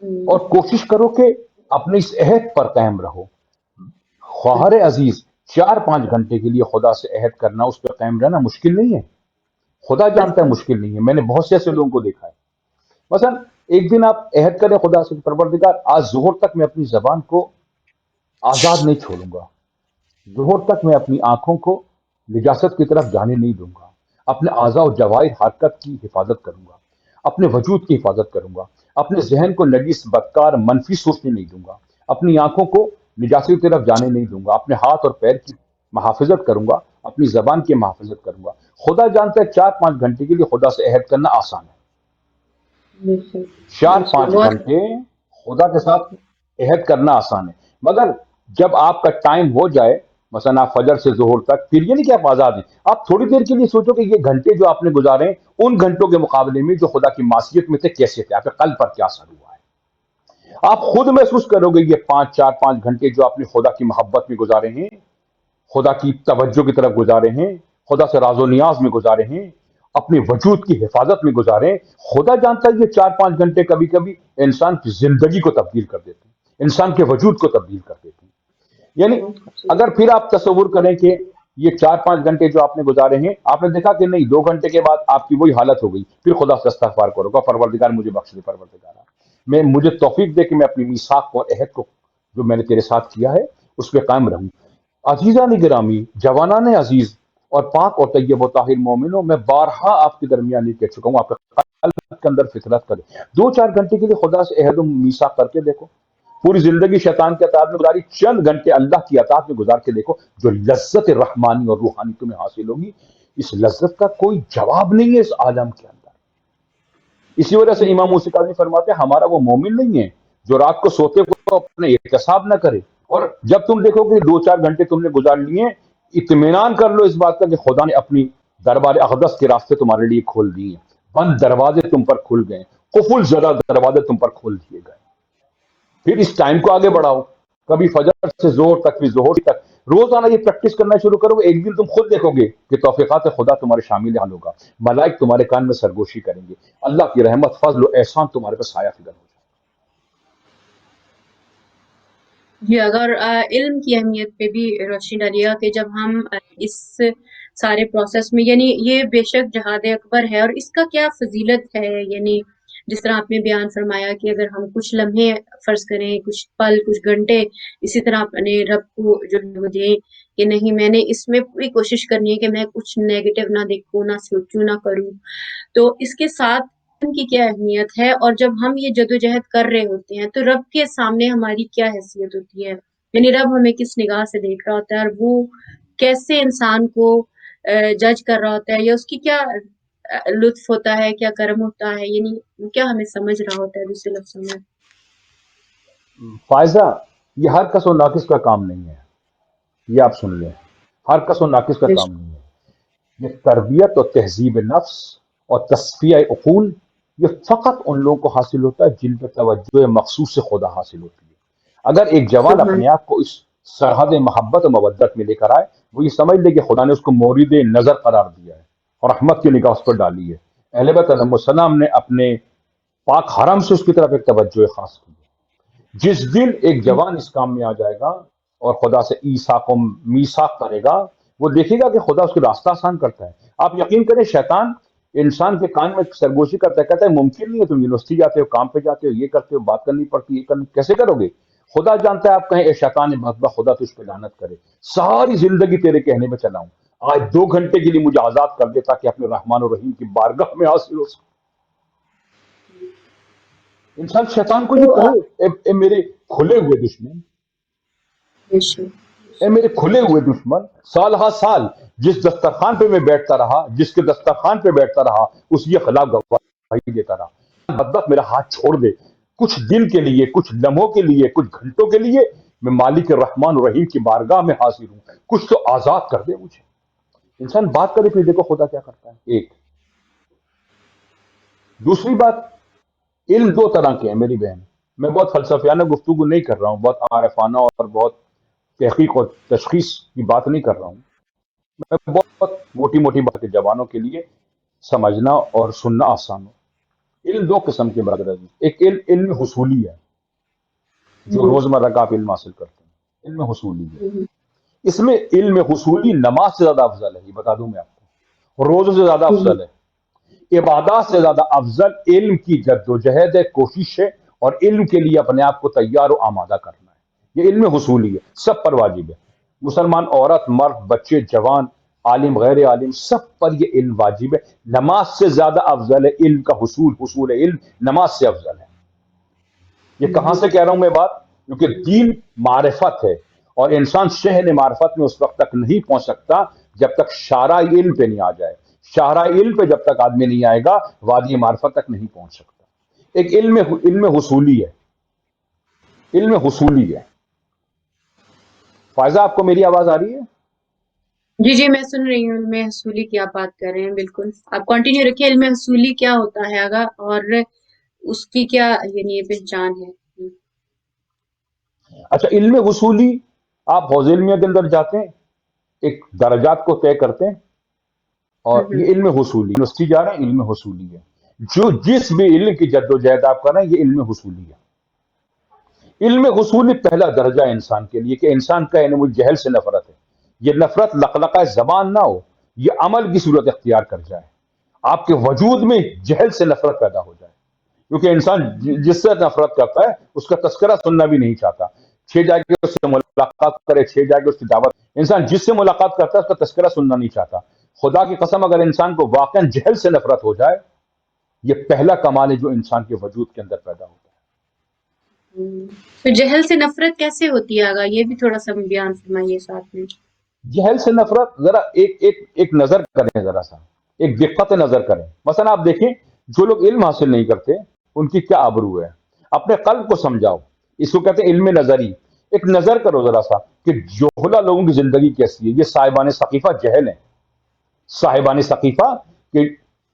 C: اور کوشش کرو کہ اپنے اس عہد پر قائم رہو. خواہر عزیز، 4-5 گھنٹے کے لیے خدا سے عہد کرنا، اس پہ قائم رہنا مشکل نہیں ہے. خدا جانتا ہے مشکل نہیں ہے. میں نے بہت سے ایسے لوگوں کو دیکھا ہے. مثلا ایک دن آپ عہد کریں خدا سے، پروردگار آج ظہر تک میں اپنی زبان کو آزاد نہیں چھوڑوں گا، ظہر تک میں اپنی آنکھوں کو نجاست کی طرف جانے نہیں دوں گا، اپنے اعضاء و جوارح حرکت کی حفاظت کروں گا، اپنے وجود کی حفاظت کروں گا، اپنے ذہن کو نجس، بدکار، منفی سوچنے نہیں دوں گا، اپنی آنکھوں کو نجاست کی طرف جانے نہیں دوں گا، اپنے ہاتھ اور پیر کی محافظت کروں گا، اپنی زبان کی محافظت کروں گا. خدا جانتا ہے 4-5 گھنٹے کے لیے خدا سے عہد کرنا آسان ہے. 4-5
B: بہت.
C: گھنٹے خدا کے ساتھ عہد کرنا آسان ہے. مگر جب آپ کا ٹائم ہو جائے، مثلا آپ فجر سے ظہر تک، پھر یہ نہیں کہ آپ آزاد ہیں. آپ تھوڑی دیر کے لیے سوچو کہ یہ گھنٹے جو آپ نے گزارے ہیں، ان گھنٹوں کے مقابلے میں جو خدا کی معصیت میں تھے کیسے تھے، آپ کے قلب پر کیا اثر ہوا ہے. آپ خود محسوس کرو گے یہ 4-5 گھنٹے جو آپ نے خدا کی محبت میں گزارے ہیں، خدا کی توجہ کی طرف گزارے ہیں، خدا سے راز و نیاز میں گزارے ہیں، اپنے وجود کی حفاظت میں گزارے ہیں. خدا جانتا ہے یہ 4-5 گھنٹے کبھی کبھی انسان کی زندگی کو تبدیل کر دیتے ہیں، انسان کے وجود کو تبدیل کر دیتے ہیں. یعنی اگر پھر آپ تصور کریں کہ یہ 4-5 گھنٹے جو آپ نے گزارے ہیں، آپ نے دیکھا کہ نہیں 2 گھنٹے کے بعد آپ کی وہی حالت ہو گئی، پھر خدا سے استغفار کرو گا، پروردگار مجھے بخش دے، پروردگار مجھے توفیق دے کہ میں اپنی میثاق اور عہد کو جو میں نے تیرے ساتھ کیا ہے اس پہ قائم رہوں۔ عزیزان گرامی، جوانان عزیز اور پاک اور طیب و طاہر مومنوں، میں بارہا آپ کے درمیان یہ کہہ چکا ہوں، آپ کے قلب کے اندر فطرت کرے 2-4 گھنٹے کے لیے خدا سے عہد و میثاق کر کے دیکھو۔ پوری زندگی شیطان کے اطاعت میں گزاری، چند گھنٹے اللہ کی اطاعت میں گزار کے دیکھو، جو لذت رحمانی اور روحانی تمہیں حاصل ہوگی، اس لذت کا کوئی جواب نہیں ہے اس عالم کے اندر۔ اسی وجہ سے امام موسی کاظمی فرماتے ہیں ہمارا وہ مومن نہیں ہے جو رات کو سوتے کو اپنے احتساب نہ کرے، اور جب تم دیکھو کہ 2-4 گھنٹے تم نے گزار لیے، اطمینان کر لو اس بات کا کہ خدا نے اپنی دربار اقدس کے راستے تمہارے لیے کھول دیے، بند دروازے تم پر کھل گئے، قفل زدہ دروازے تم پر کھول دیے گئے۔ پھر اس ٹائم کو آگے بڑھاؤ، کبھی فجر سے زہر تک، پھر زہر تک، روزانہ یہ پریکٹس کرنا شروع کرو گے، ایک دن تم خود دیکھو گے کہ توفیقات خدا تمہارے شامل حال ہوگا، ملائک تمہارے کان میں سرگوشی کریں گے، اللہ کی رحمت، فضل و احسان تمہارے پہ سایہ فگن ہو جائے۔
B: جی اگر علم کی اہمیت پہ بھی روشنی ڈالیے گا کہ جب ہم اس سارے پروسیس میں، یعنی یہ بے شک جہاد اکبر ہے، اور اس کا کیا فضیلت ہے، یعنی جس طرح آپ نے بیان فرمایا کہ اگر ہم کچھ لمحے فرض کریں، کچھ پل، کچھ گھنٹے اسی طرح اپنے رب کو جو ہے وہ دیں کہ نہیں میں نے اس میں پوری کوشش کرنی ہے کہ میں کچھ نیگیٹو نہ دیکھوں، نہ سوچوں، نہ کروں، تو اس کے ساتھ ان کی کیا اہمیت ہے، اور جب ہم یہ جدوجہد کر رہے ہوتے ہیں تو رب کے سامنے ہماری کیا حیثیت ہوتی ہے، یعنی رب ہمیں کس نگاہ سے دیکھ رہا ہوتا ہے، اور وہ کیسے انسان کو جج کر رہا ہوتا ہے، یا اس کی کیا لطف ہوتا ہے، کیا کرم ہوتا ہے، یعنی کیا ہمیں سمجھ رہا ہوتا ہے دوسرے لفظوں میں۔
C: فائزہ، یہ ہر کس و ناقص کا کام نہیں ہے، یہ آپ سن لیں، ہر کس و ناقص کا
B: بے
C: کام
B: شک،
C: نہیں ہے۔ یہ تربیت اور تہذیب نفس اور تصفیہ عقول، یہ فقط ان لوگوں کو حاصل ہوتا ہے جن پہ توجہ مخصوص سے خدا حاصل ہوتی ہے۔ اگر ایک جوان
B: سبحان
C: اپنے آپ کو اس سرحد محبت و مودت میں لے کر آئے، وہ یہ سمجھ لے کہ خدا نے اس کو مورد نظر قرار دیا ہے اور رحمت کی نگاہ اس پر ڈالی ہے، اہل بیت علیہم السلام نے اپنے پاک حرم سے اس کی طرف ایک توجہ خاص کی ہے۔ جس دن ایک جوان اس کام میں آ جائے گا اور خدا سے ایثاق و میثاق کرے گا، وہ دیکھے گا کہ خدا اس کے راستہ آسان کرتا ہے۔ آپ یقین کریں، شیطان انسان کے کان میں سرگوشی کرتا ہے، کہتا ہے ممکن نہیں ہے، تم یونیورسٹی جاتے ہو، کام پہ جاتے ہو، یہ کرتے ہو، بات کرنی پڑتی ہے، یہ کرنی کیسے کرو گے؟ خدا جانتا ہے، آپ کہیں اے شیطان بھگا، خدا تجھ پہ لعنت کرے، ساری زندگی تیرے کہنے پہ چلاؤں، آج 2 گھنٹے کے لیے مجھے آزاد کر دے تاکہ اپنے رحمان و رحیم کی بارگاہ میں حاصل ہو سکے۔ انسان شیطان کو یہ
B: تو
C: کہے، اے میرے کھلے ہوئے دشمن،
B: بے شک،
C: اے میرے کھلے ہوئے دشمن، سال ہا سال جس دسترخوان پہ میں بیٹھتا رہا، جس کے دسترخوان پہ بیٹھتا رہا، اس کے خلاف گواہی دیتا رہا، بدبخت میرا ہاتھ چھوڑ دے، کچھ دن کے لیے، کچھ لمحوں کے لیے، کچھ گھنٹوں کے لیے میں مالک الرحمن الرحیم کی بارگاہ میں حاضر ہوں، کچھ تو آزاد کر دے مجھے۔ انسان بات کرے، پھر دیکھو خدا کیا کرتا ہے۔ ایک دوسری بات، علم 2 طرح کے ہیں میری بہن، میں بہت فلسفیانہ گفتگو نہیں کر رہا ہوں، بہت عارفانہ اور بہت تحقیق اور تشخیص کی بات نہیں کر رہا ہوں، میں بہت موٹی موٹی باتیں جوانوں کے لیے سمجھنا اور سننا آسان ہو۔ علم 2 قسم کے برادر عزیز، ایک علم حصولی ہے جو روزمرہ کا آپ علم حاصل کرتے ہیں، علم حصولی ہے۔ اس میں علم حصولی نماز سے زیادہ افضل ہے، یہ بتا دوں میں آپ کو، روزوں سے زیادہ افضل ہے، عبادات سے زیادہ افضل علم کی جد و جہد ہے، کوشش ہے، اور علم کے لیے اپنے آپ کو تیار و آمادہ کرنا ہے، یہ علم حصولی ہے، سب پر واجب ہے، مسلمان عورت، مرد، بچے، جوان، عالم، غیر عالم، سب پر یہ علم واجب ہے۔ نماز سے زیادہ افضل ہے علم کا حصول، حصول علم نماز سے افضل ہے۔ یہ کہاں سے کہہ رہا ہوں میں بات؟ کیونکہ دین معرفت ہے، اور انسان شہر معرفت میں اس وقت تک نہیں پہنچ سکتا جب تک شارع علم پہ نہیں آ جائے، شارع علم پہ جب تک آدمی نہیں آئے گا وادی معرفت تک نہیں پہنچ سکتا۔ ایک علم حصولی ہے، علم حصولی ہے۔ فائزہ، آپ کو میری آواز آ رہی ہے؟
B: جی جی میں سن رہی ہوں، علم حصولی کی آپ بات کر رہے ہیں، بالکل آپ کنٹینیو رکھیے۔ علم حصولی کیا ہوتا ہے آگا، اور اس کی کیا یعنی پہچان ہے؟
C: اچھا، علم حصولی، آپ حوض علمیہ کے اندر جاتے ہیں، ایک درجات کو طے کرتے ہیں، اور یہ علم حصولی، یونیورسٹی جا رہے ہیں، علم حصولی ہے۔ جو جس بھی علم کی جد و جہد آپ کر رہے ہیں، یہ علم حصولی ہے۔ علم حصولی پہلا درجہ ہے انسان کے لیے، کہ انسان کا علم الجہل سے نفرت ہے، یہ نفرت لقلقہ زبان نہ ہو، یہ عمل کی صورت اختیار کر جائے، آپ کے وجود میں جہل سے نفرت پیدا ہو جائے، کیونکہ انسان جس سے نفرت کرتا ہے اس کا تذکرہ سننا بھی نہیں چاہتا، جا کے اس سے ملاقات کرے، جا کے اس کی دعوت، انسان جس سے ملاقات کرتا ہے اس کا تذکرہ سننا نہیں چاہتا۔ خدا کی قسم اگر انسان کو واقعا جہل سے نفرت ہو جائے، یہ پہلا کمال ہے جو انسان کے وجود کے اندر پیدا ہوتا
B: تو جہل سے نفرت کیسے ہوتی ہے آگا، یہ بھی تھوڑا سا بیان فرمائیے ساتھ میں۔
C: ہے۔ جہل سے نفرت ذرا ایک نظر کریں، ذرا سا ایک دقت نظر کریں۔ مثلا آپ دیکھیں جو لوگ علم حاصل نہیں کرتے ان کی کیا آبرو ہے، اپنے قلب کو سمجھاؤ، اس کو کہتے ہیں علم نظری۔ ایک نظر کرو ذرا سا کہ جوہلا لوگوں کی زندگی کیسی ہے۔ یہ صاحبان ثقیفہ جہل ہیں، صاحبان ثقیفہ کہ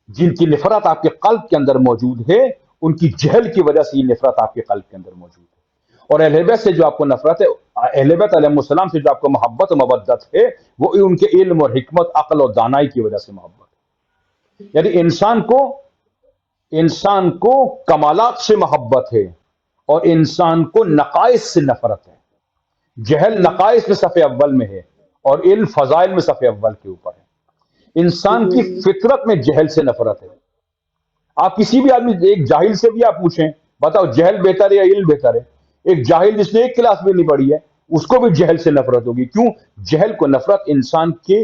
C: جن کی نفرت آپ کے قلب کے اندر موجود ہے، ان کی جہل کی وجہ سے یہ نفرت آپ کے قلب کے اندر موجود ہے۔ اور اہل بیت سے جو آپ کو نفرت ہے، اہل بیت علیہ السلام سے جو آپ کو محبت و مودت ہے، وہ ان کے علم اور حکمت، عقل اور دانائی کی وجہ سے محبت ہے۔ یعنی انسان کو کمالات سے محبت ہے اور انسان کو نقائص سے نفرت ہے۔ جہل نقائص میں صف اول میں ہے اور علم فضائل میں صف اول کے اوپر ہے۔ انسان کی فطرت میں جہل سے نفرت ہے۔ آپ کسی بھی آدمی، ایک جاہل سے بھی آپ پوچھیں، بتاؤ جہل بہتر ہے یا علم بہتر ہے؟ ایک جاہل جس نے ایک کلاس بھی نہیں پڑھی ہے اس کو بھی جہل سے نفرت ہوگی۔ کیوں؟ جہل کو نفرت انسان کی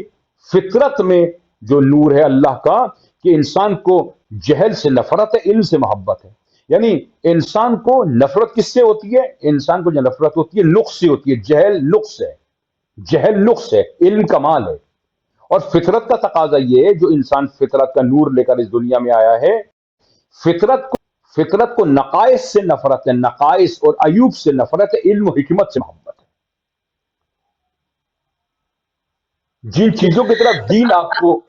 C: فطرت میں جو نور ہے اللہ کا، کہ انسان کو جہل سے نفرت ہے، علم سے محبت ہے۔ یعنی انسان کو نفرت کس سے ہوتی ہے؟ انسان کو جو نفرت ہوتی ہے نقص سے ہوتی ہے۔ جہل نقص ہے، جہل نقص ہے، علم کمال ہے۔ اور فطرت کا تقاضا یہ ہے، جو انسان فطرت کا نور لے کر اس دنیا میں آیا ہے، فطرت کو نقائص سے نفرت ہے، نقائص اور عیوب سے نفرت ہے، علم و حکمت سے محبت ہے۔ جن چیزوں کی طرف دین آپ کو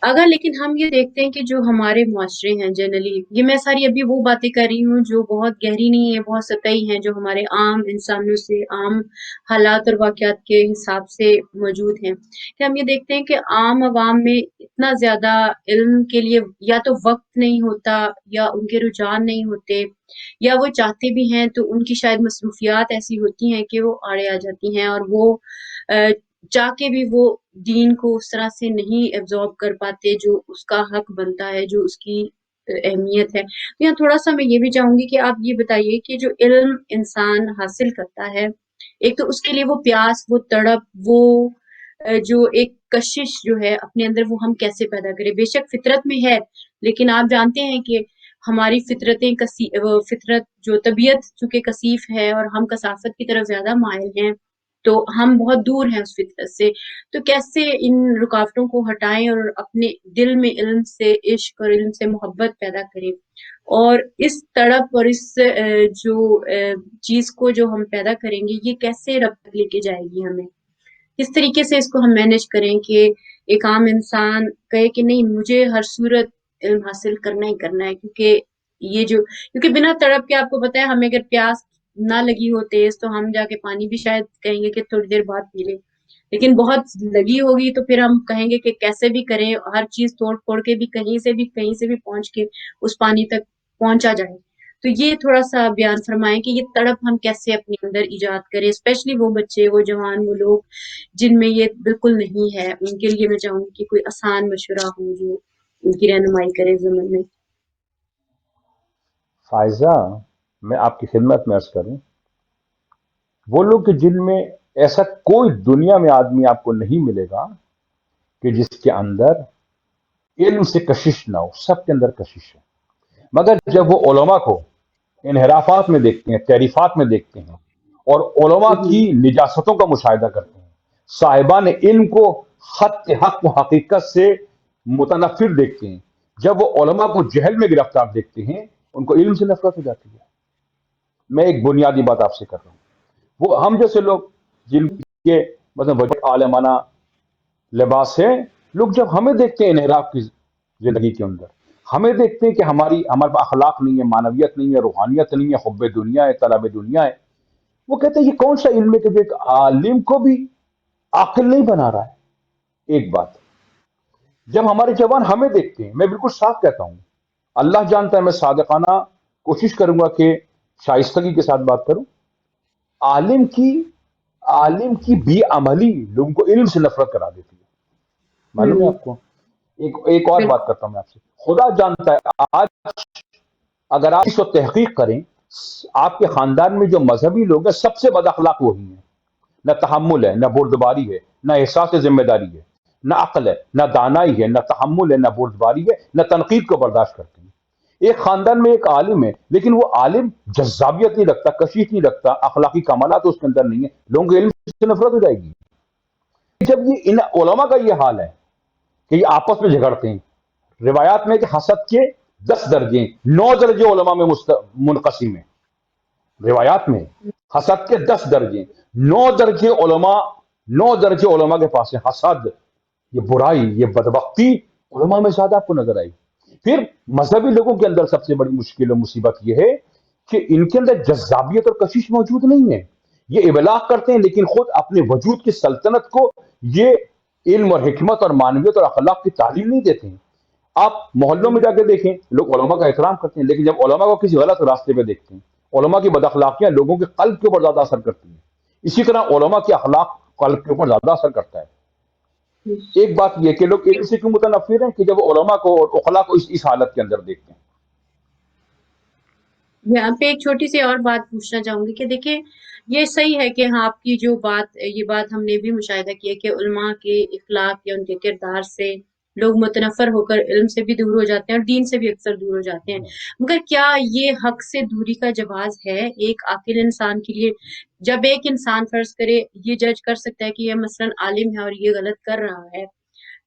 B: اگر لیکن ہم یہ دیکھتے ہیں کہ جو ہمارے معاشرے ہیں جنرلی، یہ میں ساری ابھی وہ باتیں کر رہی ہوں جو بہت گہری نہیں ہے، بہت سطحی ہیں، جو ہمارے عام انسانوں سے، عام حالات اور واقعات کے حساب سے موجود ہیں، کہ ہم یہ دیکھتے ہیں کہ عام عوام میں اتنا زیادہ علم کے لیے یا تو وقت نہیں ہوتا، یا ان کے رجحان نہیں ہوتے، یا وہ چاہتے بھی ہیں تو ان کی شاید مصروفیات ایسی ہوتی ہیں کہ وہ آڑے آ جاتی ہیں، اور وہ چاہ کے بھی وہ دین کو اس طرح سے نہیں ایبزارب کر پاتے جو اس کا حق بنتا ہے، جو اس کی اہمیت ہے۔ تو یہاں تھوڑا سا میں یہ بھی چاہوں گی کہ آپ یہ بتائیے کہ جو علم انسان حاصل کرتا ہے، ایک تو اس کے لیے وہ پیاس، وہ تڑپ، وہ جو ایک کشش جو ہے اپنے اندر، وہ ہم کیسے پیدا کریں؟ بے شک فطرت میں ہے، لیکن آپ جانتے ہیں کہ ہماری فطرت جو طبیعت چونکہ کثیف ہے اور ہم کثافت کی طرف زیادہ مائل ہیں، تو ہم بہت دور ہیں اس فطرت سے۔ تو کیسے ان رکاوٹوں کو ہٹائیں اور اپنے دل میں علم سے عشق اور علم سے محبت پیدا کریں، اور اس تڑپ اور اس جو چیز کو جو ہم پیدا کریں گے، یہ کیسے رب تک لے کے جائے گی ہمیں؟ کس طریقے سے اس کو ہم مینج کریں کہ ایک عام انسان کہے کہ نہیں، مجھے ہر صورت علم حاصل کرنا ہی کرنا ہے، کیونکہ بنا تڑپ کے، آپ کو پتا ہے، ہمیں اگر پیاس نہ لگی ہو تیز تو ہم جا کے پانی بھی شاید کہیں گے کہ تھوڑی دیر بعد پی لیں، لیکن بہت لگی ہوگی تو پھر ہم کہیں گے کہ کیسے بھی کریں، ہر چیز توڑ پھوڑ کے بھی کہیں سے بھی پہنچ کے اس پانی تک پہنچا جائے۔ تو یہ تھوڑا سا بیان فرمائیں کہ یہ تڑپ ہم کیسے اپنے اندر ایجاد کریں، اسپیشلی وہ بچے، وہ جوان، وہ لوگ جن میں یہ بالکل نہیں ہے، ان کے لیے میں چاہوں گی کہ کوئی آسان مشورہ ہو جو ان کی رہنمائی کرے زمین میں۔
C: فائزہ، میں آپ کی خدمت میں عرض کروں، وہ لوگ کہ جن میں ایسا کوئی دنیا میں آدمی آپ کو نہیں ملے گا کہ جس کے اندر علم سے کشش نہ ہو، سب کے اندر کشش ہے، مگر جب وہ علماء کو انحرافات میں دیکھتے ہیں، تحریفات میں دیکھتے ہیں، اور علماء کی نجاستوں کا مشاہدہ کرتے ہیں، صاحبان علم کو خط حق و حقیقت سے متنفر دیکھتے ہیں، جب وہ علماء کو جہل میں گرفتار دیکھتے ہیں، ان کو علم سے نفرت ہو جاتی ہے۔ میں ایک بنیادی بات آپ سے کر رہا ہوں، وہ ہم جیسے لوگ جن کے مطلب عالمانہ لباس ہے، لوگ جب ہمیں دیکھتے ہیں انحراف کی زندگی کے اندر، ہمیں دیکھتے ہیں کہ ہمارے پاس اخلاق نہیں ہے، معنویت نہیں ہے، روحانیت نہیں ہے، حب دنیا ہے، طلب دنیا ہے، وہ کہتے ہیں یہ کون سا علم ہے کہ جو ایک عالم کو بھی عاقل نہیں بنا رہا ہے۔ ایک بات، جب ہمارے جوان ہمیں دیکھتے ہیں، میں بالکل صاف کہتا ہوں، اللہ جانتا ہے میں صادقانہ کوشش کروں گا کہ شائستگی کے ساتھ بات کروں، عالم کی عالم کی بے عملی لوگوں کو علم سے نفرت کرا دیتی ہے. معلوم ہے آپ کو؟ ایک اور بات
B: بالکل.
C: کرتا ہوں میں آپ سے. خدا جانتا ہے آج اگر آپ اس کو تحقیق کریں، آپ کے خاندان میں جو مذہبی لوگ ہیں سب سے بد اخلاق وہی ہیں. نہ تحمل ہے، نہ بردباری ہے، نہ احساس ذمہ داری ہے، نہ عقل ہے، نہ دانائی ہے، نہ تحمل ہے، نہ بردباری ہے، نہ تنقید کو برداشت کرتے ہیں. ایک خاندان میں ایک عالم ہے لیکن وہ عالم جذابیت نہیں رکھتا، کشش نہیں رکھتا، اخلاقی کمالات اس کے اندر نہیں ہے، لوگوں کے علم سے نفرت ہو جائے گی. جب یہ ان علماء کا یہ حال ہے کہ یہ آپس میں جھگڑتے ہیں. روایات میں کہ حسد کے 10 درجے، 9 درجے علماء میں منقسم ہیں. روایات میں حسد کے 10 درجے، 9 درجے علماء، 9 درجے علماء کے پاس ہے. حسد، یہ برائی، یہ بدبختی علماء میں زیادہ آپ کو نظر آئی. پھر مذہبی لوگوں کے اندر سب سے بڑی مشکل و مصیبت یہ ہے کہ ان کے اندر جذابیت اور کشش موجود نہیں ہے. یہ ابلاغ کرتے ہیں لیکن خود اپنے وجود کی سلطنت کو یہ علم اور حکمت اور معنویت اور اخلاق کی تعلیم نہیں دیتے ہیں. آپ محلوں میں جا کے دیکھیں، لوگ علماء کا احترام کرتے ہیں لیکن جب علماء کو کسی غلط راستے پہ دیکھتے ہیں، علماء کی بد اخلاقیاں لوگوں کے قلب کے اوپر زیادہ اثر کرتی ہیں. اسی طرح علماء کے اخلاق قلب کے اوپر زیادہ اثر کرتا ہے. ایک بات یہ کہ لوگ علم سے کیوں متنفر ہیں کہ جب وہ علماء کو اور عقلاء کو اس حالت کے اندر دیکھتے ہیں.
B: یہاں پہ ایک چھوٹی سی اور بات پوچھنا چاہوں گی کہ دیکھیں، یہ صحیح ہے کہ ہاں آپ کی جو بات، یہ بات ہم نے بھی مشاہدہ کیا کہ علماء کے اخلاق یا ان کے کردار سے لوگ متنفر ہو کر علم سے بھی دور ہو جاتے ہیں اور دین سے بھی اکثر دور ہو جاتے ہیں. مگر کیا یہ حق سے دوری کا جواز ہے ایک عاقل انسان کے لیے؟ جب ایک انسان فرض کرے یہ جج کر سکتا ہے کہ یہ مثلاً عالم ہے اور یہ غلط کر رہا ہے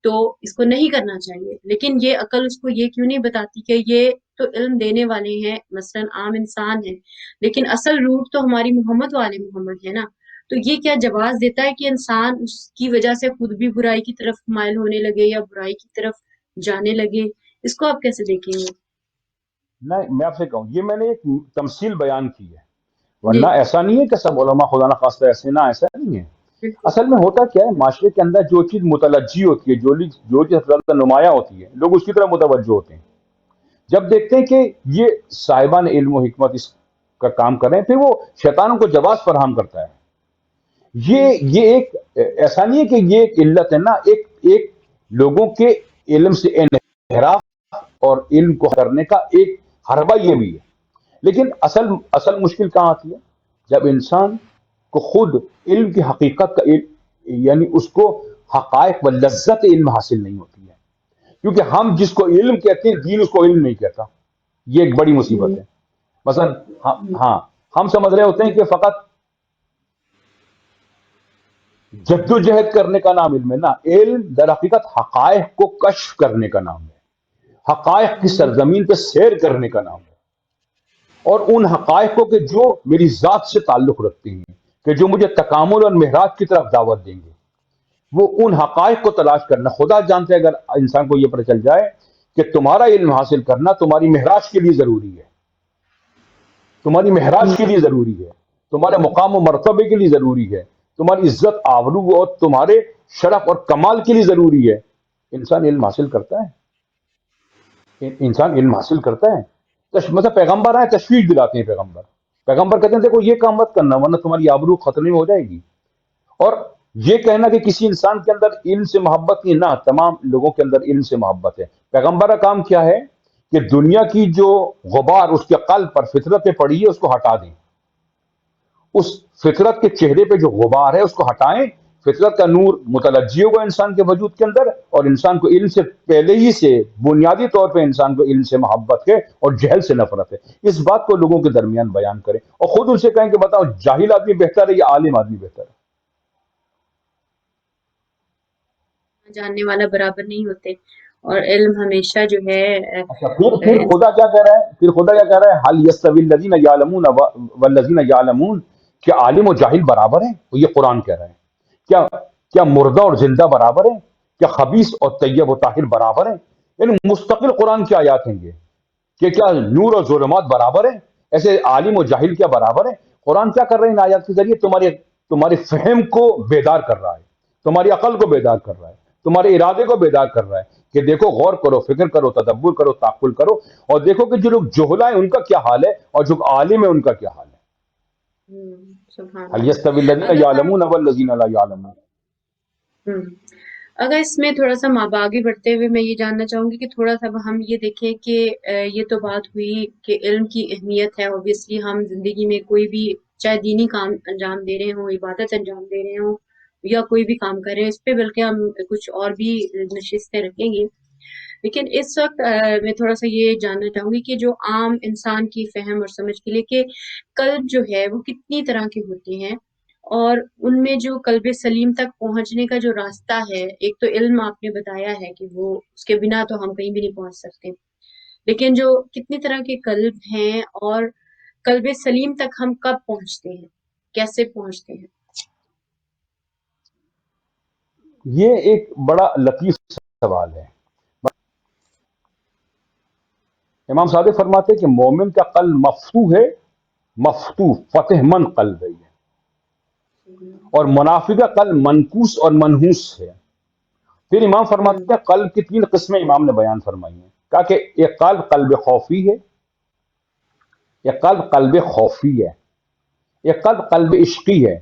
B: تو اس کو نہیں کرنا چاہیے، لیکن یہ عقل اس کو یہ کیوں نہیں بتاتی کہ یہ تو علم دینے والے ہیں، مثلاً عام انسان ہے، لیکن اصل روٹ تو ہماری محمد والے محمد ہے نا. تو یہ کیا جواز دیتا ہے کہ انسان اس کی وجہ سے خود بھی برائی کی طرف مائل ہونے لگے یا برائی کی طرف جانے لگے؟ اس کو آپ کیسے دیکھیں گے؟
C: نہیں، میں آپ سے کہوں، یہ میں نے ایک تمثیل بیان کی ہے،
B: جی
C: ورنہ ایسا نہیں ہے کہ سب علماء خدا نہ خواستہ ایسے، نہ ایسا نہیں ہے.
B: بالکل.
C: اصل میں ہوتا کیا ہے، معاشرے کے اندر جو چیز متلجی ہوتی ہے، جو چیز زیادہ نمایاں ہوتی ہے، لوگ اس کی طرف متوجہ ہوتے ہیں. جب دیکھتے ہیں کہ یہ صاحبان علم و حکمت اس کا کام کر رہے ہیں، پھر وہ شیطانوں کو جواز فراہم کرتا ہے. یہ ایک ایسا نہیں ہے کہ یہ ایک علت ہے نا، ایک لوگوں کے علم سے انحراف اور علم کو کرنے کا ایک حربہ یہ بھی ہے. لیکن اصل مشکل کہاں آتی ہے؟ جب انسان کو خود علم کی حقیقت کا یعنی اس کو حقائق و لذت علم حاصل نہیں ہوتی ہے. کیونکہ ہم جس کو علم کہتے ہیں دین اس کو علم نہیں کہتا. یہ ایک بڑی مصیبت ہے. مثلا ہاں، ہم سمجھ رہے ہوتے ہیں کہ فقط جد و جہد کرنے کا نام علم ہے. نا، علم در حقیقت حقائق کو کشف کرنے کا نام ہے، حقائق کی سرزمین پہ سیر کرنے کا نام ہے. اور ان حقائق کو کہ جو میری ذات سے تعلق رکھتے ہیں، کہ جو مجھے تکامل اور معراج کی طرف دعوت دیں گے، وہ ان حقائق کو تلاش کرنا. خدا جانتے ہیں اگر انسان کو یہ پتہ چل جائے کہ تمہارا علم حاصل کرنا تمہاری معراج کے لیے ضروری ہے، تمہاری معراج کے لیے ضروری ہے، تمہارے مقام و مرتبے کے لیے ضروری ہے، تمہاری عزت آبرو اور تمہارے شرف اور کمال کے لیے ضروری ہے، انسان علم حاصل کرتا ہے. انسان علم حاصل کرتا ہے. مطلب پیغمبر آئے تشویش دلاتے ہیں. پیغمبر کہتے ہیں دیکھو یہ کام مت کرنا ورنہ تمہاری آبرو خطرے میں ہو جائے گی. اور یہ کہنا کہ کسی انسان کے اندر علم سے محبت نہیں، نہ، تمام لوگوں کے اندر علم سے محبت ہے. پیغمبر کا کام کیا ہے کہ دنیا کی جو غبار اس کے قلب پر فطرت پہ پڑی ہے اس کو ہٹا دیں. اس فطرت کے چہرے پہ جو غبار ہے اس کو ہٹائیں. فطرت کا نور متلجی ہوگا انسان کے وجود کے اندر، اور انسان کو علم سے پہلے ہی سے بنیادی طور پہ انسان کو علم سے محبت ہے اور جہل سے نفرت ہے. اس بات کو لوگوں کے درمیان بیان کریں اور خود ان سے کہیں کہ بتاؤ جاہل آدمی بہتر ہے یا عالم آدمی بہتر ہے؟
B: جاننے والا برابر نہیں ہوتے، اور علم ہمیشہ جو ہے
C: اچھا، پھر خدا کیا کہہ رہا ہے؟ حل یستوی الذین یعلمون والذین یعلمون، کیا عالم و جاہل برابر ہیں؟ تو یہ قرآن کہہ رہا ہے. کیا مردہ اور زندہ برابر ہیں؟ کیا خبیث اور طیب و طاہر برابر ہیں؟ یعنی مستقل قرآن کی آیات ہیں یہ کہ کیا نور اور ظلمات برابر ہیں؟ ایسے عالم و جاہل کیا برابر ہیں؟ قرآن کیا کر رہے ہیں ان آیات کے ذریعے؟ تمہارے فہم کو بیدار کر رہا ہے، تمہاری عقل کو بیدار کر رہا ہے، تمہارے ارادے کو بیدار کر رہا ہے کہ دیکھو، غور کرو، فکر کرو، تدبر کرو، تعقل کرو، اور دیکھو کہ جو لوگ جہلا ہیں ان کا کیا حال ہے اور جو عالم ہے ان کا کیا حال ہے.
B: سبحان
C: هل
B: اللہ.
C: يستوي الذين
B: اگر ہم
C: يعلمون والذين لا يعلمون؟
B: ہم، اگر اس میں تھوڑا سا آگے بڑھتے ہوئے میں یہ جاننا چاہوں گی کہ تھوڑا سا ہم یہ دیکھیں کہ یہ تو بات ہوئی کہ علم کی اہمیت ہے. اوبیسلی ہم زندگی میں کوئی بھی چاہے دینی کام انجام دے رہے ہوں، عبادت انجام دے رہے ہوں یا کوئی بھی کام کر رہے ہیں، اس پہ بلکہ ہم کچھ اور بھی نشستیں رکھیں گے. لیکن اس وقت میں تھوڑا سا یہ جاننا چاہوں گی کہ جو عام انسان کی فہم اور سمجھ کے لیے کہ قلب جو ہے وہ کتنی طرح کے ہوتے ہیں، اور ان میں جو قلب سلیم تک پہنچنے کا جو راستہ ہے، ایک تو علم آپ نے بتایا ہے کہ وہ اس کے بنا تو ہم کہیں بھی نہیں پہنچ سکتے، لیکن جو کتنی طرح کے قلب ہیں اور قلب سلیم تک ہم کب پہنچتے ہیں، کیسے پہنچتے ہیں؟
C: یہ ایک بڑا لطیف سوال ہے. امام صادق فرماتے ہیں کہ مومن کا قلب مفتوح ہے، مفتوح فتح مند قلب ہے یہ، اور منافق کا قلب منکوس اور منحوس ہے. پھر امام فرماتے ہیں قلب کی 3 قسمیں امام نے بیان فرمائی ہیں. کہا کہ ایک قلب قلب خوفی ہے، ایک قلب قلب خوفی ہے، ایک قلب قلب عشقی ہے،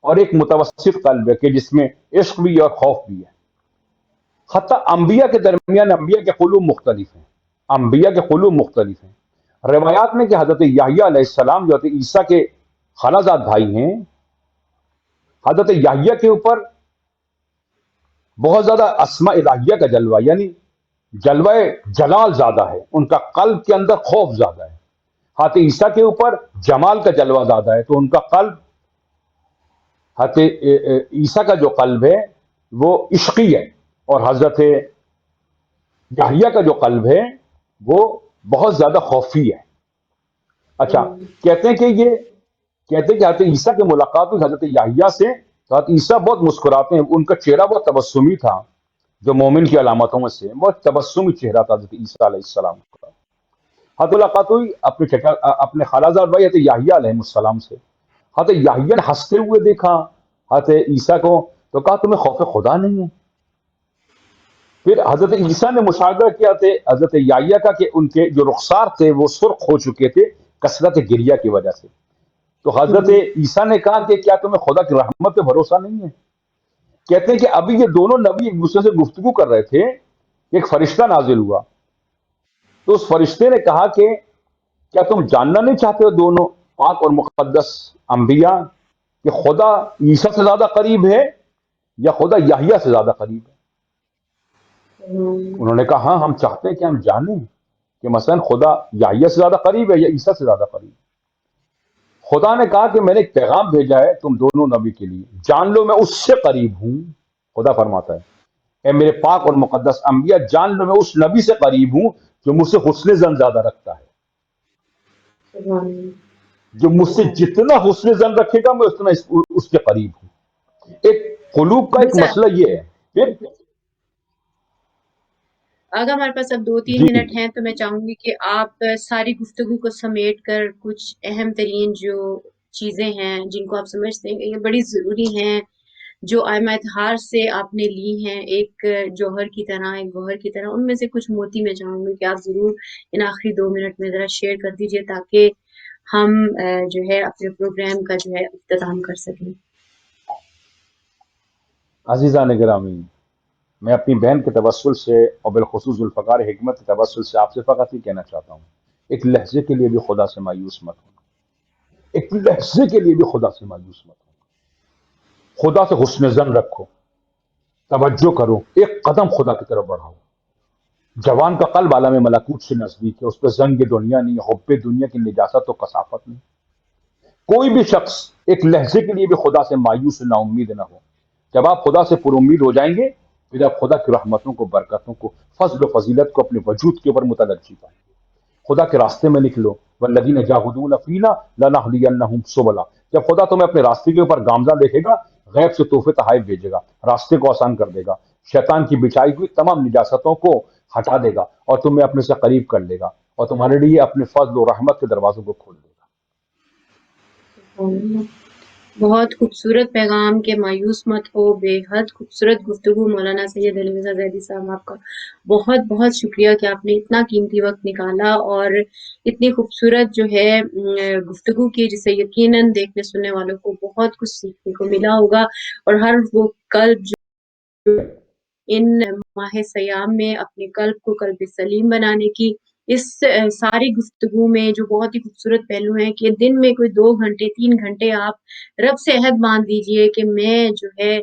C: اور ایک متوسط قلب ہے کہ جس میں عشق بھی ہے اور خوف بھی ہے. حتیٰ انبیاء کے درمیان انبیاء کے قلوب مختلف ہیں، انبیاء کے قلوب مختلف ہیں. روایات میں کہ حضرت یحییٰ علیہ السلام جو حضرت عیسیٰ کے خالہ زاد بھائی ہیں، حضرت یحییٰ کے اوپر بہت زیادہ اسماء الہیہ کا جلوہ، یعنی جلوہ جلال زیادہ ہے، ان کا قلب کے اندر خوف زیادہ ہے. حضرت عیسیٰ کے اوپر جمال کا جلوہ زیادہ ہے، تو ان کا قلب، حضرت عیسیٰ کا جو قلب ہے وہ عشقی ہے، اور حضرت یحییٰ کا جو قلب ہے وہ بہت زیادہ خوفی ہے. اچھا، کہتے ہیں کہ حضرت عیسیٰ کی ملاقات ہوئی حضرت یحییٰ سے، تو حضرت عیسیٰ بہت مسکراتے ہیں، ان کا چہرہ بہت تبسمی تھا، جو مومن کی علامتوں میں سے بہت تبسمی چہرہ تھا حضرت عیسیٰ علیہ السلام کا. حضرت ملاقات ہوئی اپنے خالہ زاد بھائی حضرت یحییٰ علیہ السلام سے. حضرت یحییٰ نے ہنستے ہوئے دیکھا حضرت عیسیٰ کو، تو کہا تمہیں خوف خدا نہیں ہے؟ پھر حضرت عیسیٰ نے مشاہدہ کیا تھے حضرت یحییٰ کا کہ ان کے جو رخسار تھے وہ سرخ ہو چکے تھے کثرت گریہ کی وجہ سے. تو حضرت عیسیٰ نے کہا کہ کیا تمہیں خدا کی رحمت پہ بھروسہ نہیں ہے؟ کہتے ہیں کہ ابھی یہ دونوں نبی ایک دوسرے سے گفتگو کر رہے تھے، ایک فرشتہ نازل ہوا، تو اس فرشتے نے کہا کہ کیا تم جاننا نہیں چاہتے ہو دونوں پاک اور مقدس انبیاء کہ خدا عیسیٰ سے زیادہ قریب ہے یا خدا یحییٰ سے زیادہ قریب ہے؟ انہوں نے کہا ہاں، ہم چاہتے ہیں کہ ہم جانیں کہ مثلا خدا یحییٰ سے زیادہ قریب ہے یا عیسیٰ سے زیادہ قریب ہے. خدا نے کہا کہ میں نے ایک پیغام بھیجا ہے تم دونوں نبی کے لیے، جان لو میں اس سے قریب ہوں. خدا فرماتا ہے اے میرے پاک اور مقدس انبیاء، جان لو میں اس نبی سے قریب ہوں جو مجھ سے حسن زن زیادہ رکھتا ہے. جو مجھ سے جتنا حسن زن رکھے گا میں اتنا اس کے قریب ہوں. ایک قلوب کا ایک مسئلہ یہ ہے. پھر
B: اگر ہمارے پاس اب 2-3
C: جی
B: منٹ ہیں تو میں چاہوں گی کہ آپ ساری گفتگو کو سمیٹ کر کچھ اہم ترین جو چیزیں ہیں جن کو آپ سمجھتے ہیں کہ یہ بڑی ضروری ہیں، جو ائمہ اطہار سے آپ نے لی ہیں ایک جوہر کی طرح، ایک گوہر کی طرح، ان میں سے کچھ موتی میں چاہوں گی کہ آپ ضرور ان آخری 2 منٹ میں ذرا شیئر کر دیجئے تاکہ ہم جو ہے اپنے پروگرام کا جو ہے اختتام کر سکیں.
C: عزیزان گرامی، میں اپنی بہن کے توسل سے اور بالخصوص ذوالفقار حکمت کے توسل سے آپ سے فقط یہ کہنا چاہتا ہوں، ایک لحظے کے لیے بھی خدا سے مایوس مت ہو، ایک لحظے کے لیے بھی خدا سے مایوس مت ہو. خدا سے حسن زن رکھو، توجہ کرو، ایک قدم خدا کی طرف بڑھاؤ. جوان کا قلب عالم ملکوت سے نزدیک ہے، اس پہ زنگ دنیا نہیں، حب دنیا کی نجاست و کثافت نہیں. کوئی بھی شخص ایک لحظے کے لیے بھی خدا سے مایوس نہ امید نہ ہو. جب آپ خدا سے پر امید ہو جائیں گے پھر آپ خدا کی رحمتوں کو، برکتوں کو، فضل و فضیلت کو اپنے وجود کے اوپر متلجی پائیں گے. خدا کے راستے میں نکلو، والذین جاہدون فینا لنہدینہم سبلا. جب خدا تمہیں اپنے راستے کے اوپر گامزن دیکھے گا، غیب سے تحفے تحائف بھیجے گا، راستے کو آسان کر دے گا، شیطان کی بچھائی ہوئی تمام نجاستوں کو ہٹا دے گا اور تمہیں اپنے سے قریب کر لے گا اور تمہارے لیے اپنے فضل و رحمت کے دروازوں کو کھول دے گا.
B: بہت خوبصورت پیغام کے مایوس مت ہو، بے حد خوبصورت گفتگو مولانا سید علی مرزا زیدی صاحب، آپ کا بہت بہت شکریہ کہ آپ نے اتنا قیمتی وقت نکالا اور اتنی خوبصورت جو ہے گفتگو کی، جسے یقیناً دیکھنے سننے والوں کو بہت کچھ سیکھنے کو ملا ہوگا، اور ہر وہ قلب جو ان ماہ سیام میں اپنے قلب کو قلب سلیم بنانے کی اس ساری گفتگو میں جو بہت ہی خوبصورت پہلو ہیں کہ دن میں کوئی 2 گھنٹے 3 گھنٹے آپ رب سے عہد باندھ دیجئے کہ میں جو ہے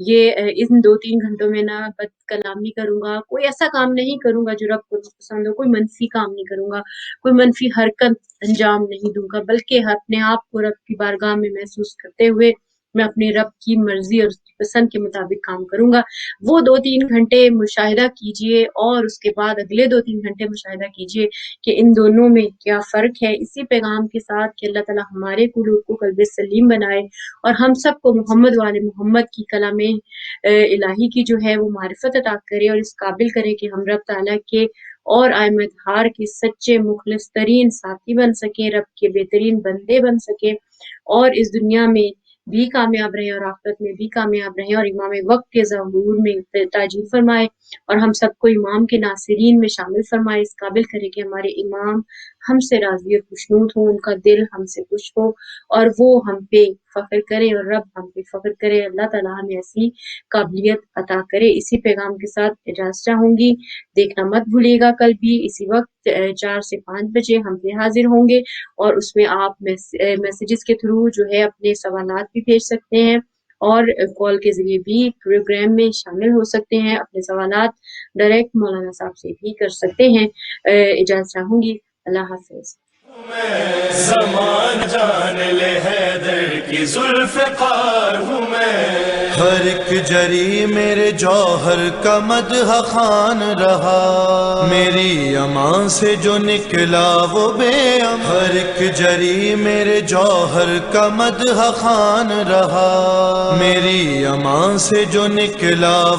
B: یہ ان 2-3 گھنٹوں میں نہ بد کلامی کروں گا، کوئی ایسا کام نہیں کروں گا جو رب کو پسند ہو، کوئی منفی کام نہیں کروں گا، کوئی منفی حرکت انجام نہیں دوں گا، بلکہ اپنے آپ کو رب کی بارگاہ میں محسوس کرتے ہوئے میں اپنے رب کی مرضی اور اس کی پسند کے مطابق کام کروں گا۔ وہ 2-3 گھنٹے مشاہدہ کیجئے اور اس کے بعد اگلے 2-3 گھنٹے مشاہدہ کیجئے کہ ان دونوں میں کیا فرق ہے، اسی پیغام کے ساتھ کہ اللہ تعالیٰ ہمارے قلوب کو قلب سلیم بنائے اور ہم سب کو محمد والے محمد کی کلام الہی کی جو ہے وہ معرفت عطا کرے اور اس قابل کرے کہ ہم رب تعالیٰ کے اور ائمہ اطہار کے سچے مخلص ترین ساتھی بن سکیں، رب کے بہترین بندے بن سکیں اور اس دنیا میں بھی کامیاب رہے اور آخرت میں بھی کامیاب رہے اور امام وقت کے ظہور میں تاجیل فرمائے اور ہم سب کو امام کے ناصرین میں شامل فرمائے، اس قابل کرے کہ ہمارے امام ہم سے راضی اور خوشنود ہوں، ان کا دل ہم سے خوش ہو اور وہ ہم پہ فخر کرے اور رب ہم پہ فخر کرے۔ اللہ تعالیٰ ہمیں ایسی قابلیت عطا کرے۔ اسی پیغام کے ساتھ اجازت چاہوں گی، دیکھنا مت بھولیے گا کل بھی اسی وقت 4 سے 5 بجے ہم پہ حاضر ہوں گے اور اس میں آپ میسیجز کے تھرو جو ہے اپنے سوالات بھی بھیج سکتے ہیں اور کال کے ذریعے بھی پروگرام میں شامل ہو سکتے ہیں، اپنے سوالات ڈائریکٹ مولانا صاحب سے بھی کر سکتے ہیں۔ اجازت چاہوں گی، اللہ حافظ۔
A: زمان جان لے حیدر کی ذوالفقار ہوں میں،
D: ہر ایک جری میرے جوہر کا مدح خوان رہا، میری امان سے جو نکلا وہ بے امان، ہر ایک جری میرے جوہر کا مدح خوان رہا، میری امان سے جو نکلا